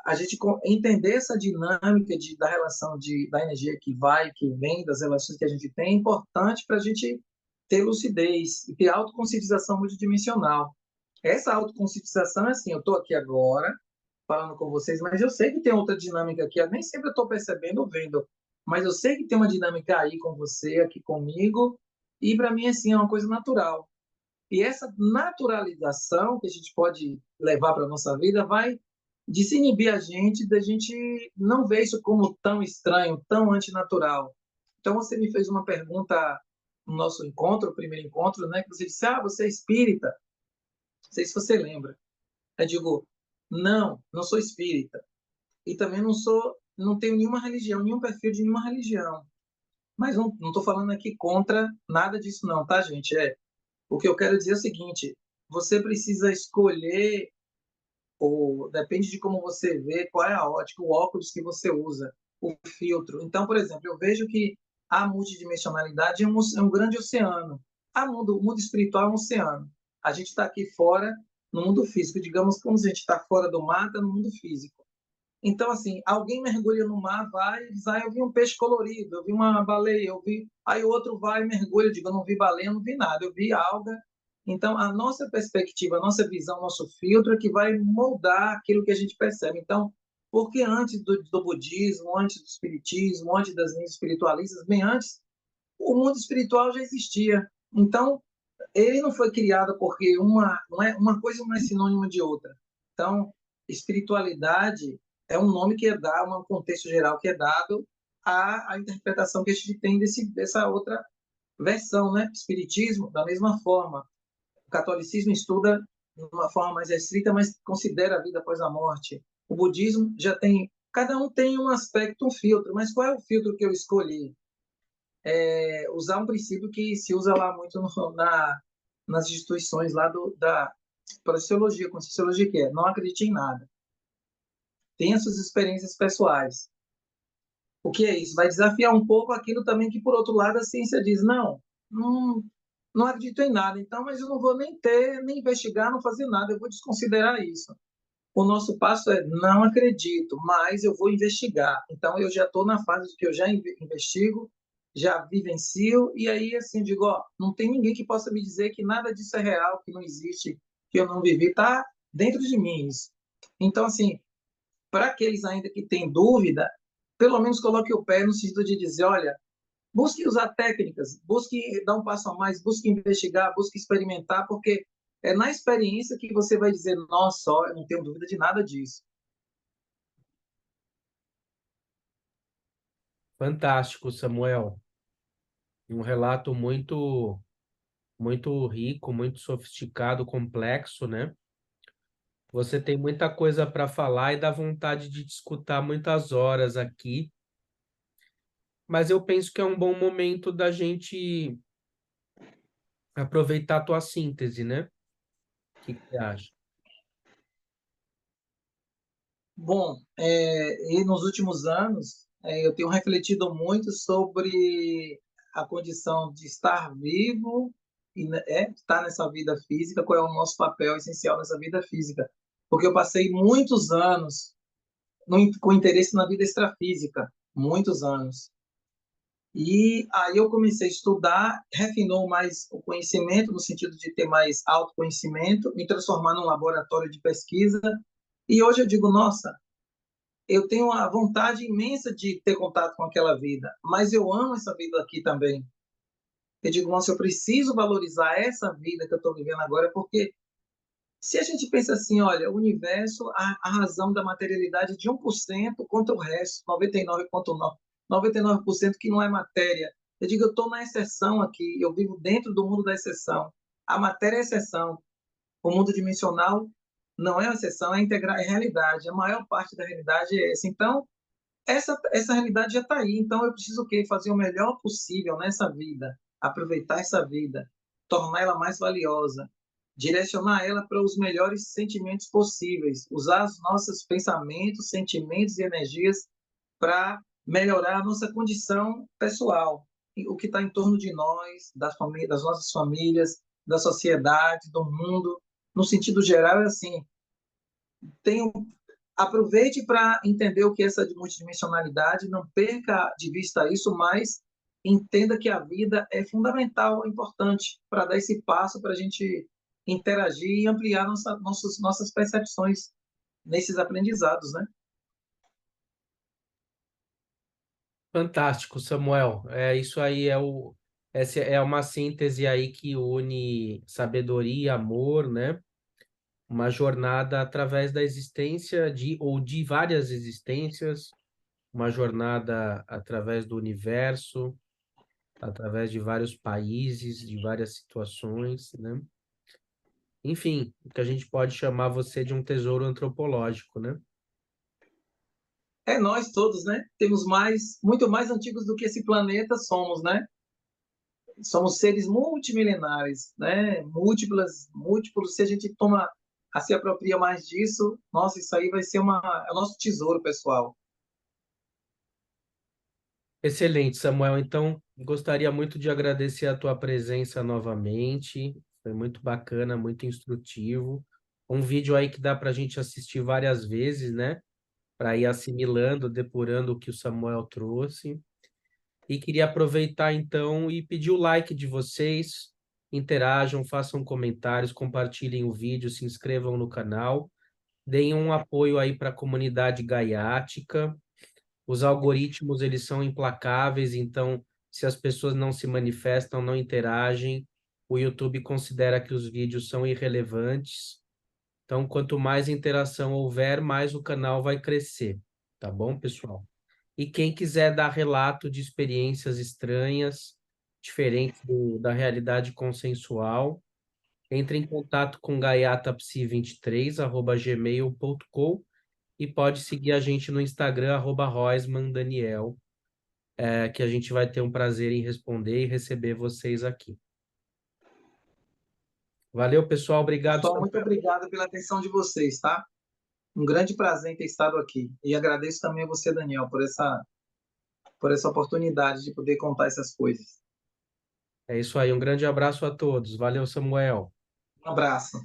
A gente entender essa dinâmica da relação da energia que vai, que vem, das relações que a gente tem, é importante para a gente ter lucidez e ter autoconscientização multidimensional. Essa autoconscientização é assim, eu estou aqui agora falando com vocês, mas eu sei que tem outra dinâmica aqui, eu nem sempre estou percebendo ou vendo, mas eu sei que tem uma dinâmica aí com você, aqui comigo, e para mim, assim, é uma coisa natural. E essa naturalização que a gente pode levar para a nossa vida vai desinibir a gente da gente não ver isso como tão estranho, tão antinatural. Então, você me fez uma pergunta no nosso encontro, o primeiro encontro, né, que você disse, você é espírita? Não sei se você lembra. Eu digo, não, não sou espírita. E também não tenho nenhuma religião, nenhum perfil de nenhuma religião. Mas não estou falando aqui contra nada disso não, tá, gente? O que eu quero dizer é o seguinte, você precisa escolher, ou depende de como você vê, qual é a ótica, o óculos que você usa, o filtro. Então, por exemplo, eu vejo que a multidimensionalidade é um grande oceano. O mundo espiritual é um oceano. A gente está aqui fora, no mundo físico. Digamos como a gente está fora do mar, está no mundo físico. Então, assim, alguém mergulha no mar, vai e diz, eu vi um peixe colorido, eu vi uma baleia, eu vi... Aí o outro vai e mergulha, digo, eu não vi baleia, eu não vi nada, eu vi alga. Então, a nossa perspectiva, a nossa visão, nosso filtro é que vai moldar aquilo que a gente percebe. Então, porque antes do budismo, antes do espiritismo, antes das linhas espiritualistas, bem antes, o mundo espiritual já existia. Então, ele não foi criado porque uma coisa não é sinônimo de outra. Então, espiritualidade é um nome que é dado, um contexto geral que é dado à interpretação que a gente tem dessa outra versão, né? Espiritismo, da mesma forma. O catolicismo estuda de uma forma mais restrita, mas considera a vida após a morte. O budismo já tem... Cada um tem um aspecto, um filtro, mas qual é o filtro que eu escolhi? Usar um princípio que se usa lá muito nas instituições lá da Conscienciologia, que é não acredite em nada. tenha suas experiências pessoais. O que é isso? Vai desafiar um pouco aquilo também que, por outro lado, a ciência diz, não, não acredito em nada, então, mas eu não vou nem ter, nem investigar, não fazer nada, eu vou desconsiderar isso. O nosso passo é, não acredito, mas eu vou investigar. Então, eu já estou na fase de que eu já investigo, já vivencio, e aí, assim, digo, ó, não tem ninguém que possa me dizer que nada disso é real, que não existe, que eu não vivi, está dentro de mim isso. Então, assim, para aqueles ainda que têm dúvida, pelo menos coloque o pé no sentido de dizer, olha, busque usar técnicas, busque dar um passo a mais, busque investigar, busque experimentar, porque é na experiência que você vai dizer, nossa, ó, eu não tenho dúvida de nada disso. Fantástico, Samuel. Um relato muito rico, muito sofisticado, complexo, né? Você tem muita coisa para falar e dá vontade de te escutar muitas horas aqui, mas eu penso que é um bom momento da gente aproveitar a tua síntese, né? O que que você acha? Bom, e nos últimos anos, eu tenho refletido muito sobre a condição de estar vivo e né, estar nessa vida física, qual é o nosso papel essencial nessa vida física. Porque eu passei muitos anos com interesse na vida extrafísica, muitos anos. E aí eu comecei a estudar, refinou mais o conhecimento, no sentido de ter mais autoconhecimento, me transformar num laboratório de pesquisa. E hoje eu digo, nossa, eu tenho uma vontade imensa de ter contato com aquela vida, mas eu amo essa vida aqui também. Eu digo, nossa, eu preciso valorizar essa vida que eu estou vivendo agora, porque se a gente pensa assim, olha, o universo, a razão da materialidade é de 1% contra o resto, 99,9% que não é matéria. Eu digo, eu estou na exceção aqui, eu vivo dentro do mundo da exceção. A matéria é exceção. O mundo dimensional não é uma exceção, é realidade. A maior parte da realidade é essa. Então, essa realidade já está aí. Então, eu preciso o quê? Fazer o melhor possível nessa vida, aproveitar essa vida, tornar ela mais valiosa, direcionar ela para os melhores sentimentos possíveis, usar os nossos pensamentos, sentimentos e energias para melhorar a nossa condição pessoal, o que está em torno de nós, das nossas famílias, da sociedade, do mundo. No sentido geral, é assim, tenho aproveite para entender o que é essa multidimensionalidade, não perca de vista isso, mas entenda que a vida é fundamental, é importante para dar esse passo para a gente interagir e ampliar nossas percepções nesses aprendizados, né? Fantástico, Samuel. Isso aí essa é uma síntese aí que une sabedoria e amor, né? Uma jornada através da existência ou de várias existências, uma jornada através do universo, através de vários países, de várias situações, né? Enfim, o que a gente pode chamar você de um tesouro antropológico, né? É nós todos, né? Temos muito mais antigos do que esse planeta somos, né? Somos seres multimilenares, né? Múltiplos. Se a gente se apropria mais disso, nossa, isso aí vai ser é o nosso tesouro, pessoal. Excelente, Samuel. Então, gostaria muito de agradecer a tua presença novamente. Foi muito bacana, muito instrutivo. Um vídeo aí que dá para a gente assistir várias vezes, né? Para ir assimilando, depurando o que o Samuel trouxe. E queria aproveitar então e pedir o like de vocês. Interajam, façam comentários, compartilhem o vídeo, se inscrevam no canal, deem um apoio aí para a comunidade gaiática. Os algoritmos, eles são implacáveis, então, se as pessoas não se manifestam, não interagem, o YouTube considera que os vídeos são irrelevantes. Então, quanto mais interação houver, mais o canal vai crescer. Tá bom, pessoal? E quem quiser dar relato de experiências estranhas, diferentes da realidade consensual, entre em contato com gaiatapsi23@gmail.com e pode seguir a gente no Instagram, @roismandaniel, que a gente vai ter um prazer em responder e receber vocês aqui. Valeu, pessoal. Obrigado, Pessoal, muito Samuel. obrigado pela atenção de vocês, tá? Um grande prazer em ter estado aqui. E agradeço também a você, Daniel, por essa oportunidade de poder contar essas coisas. É isso aí, um grande abraço a todos. Valeu, Samuel. Um abraço.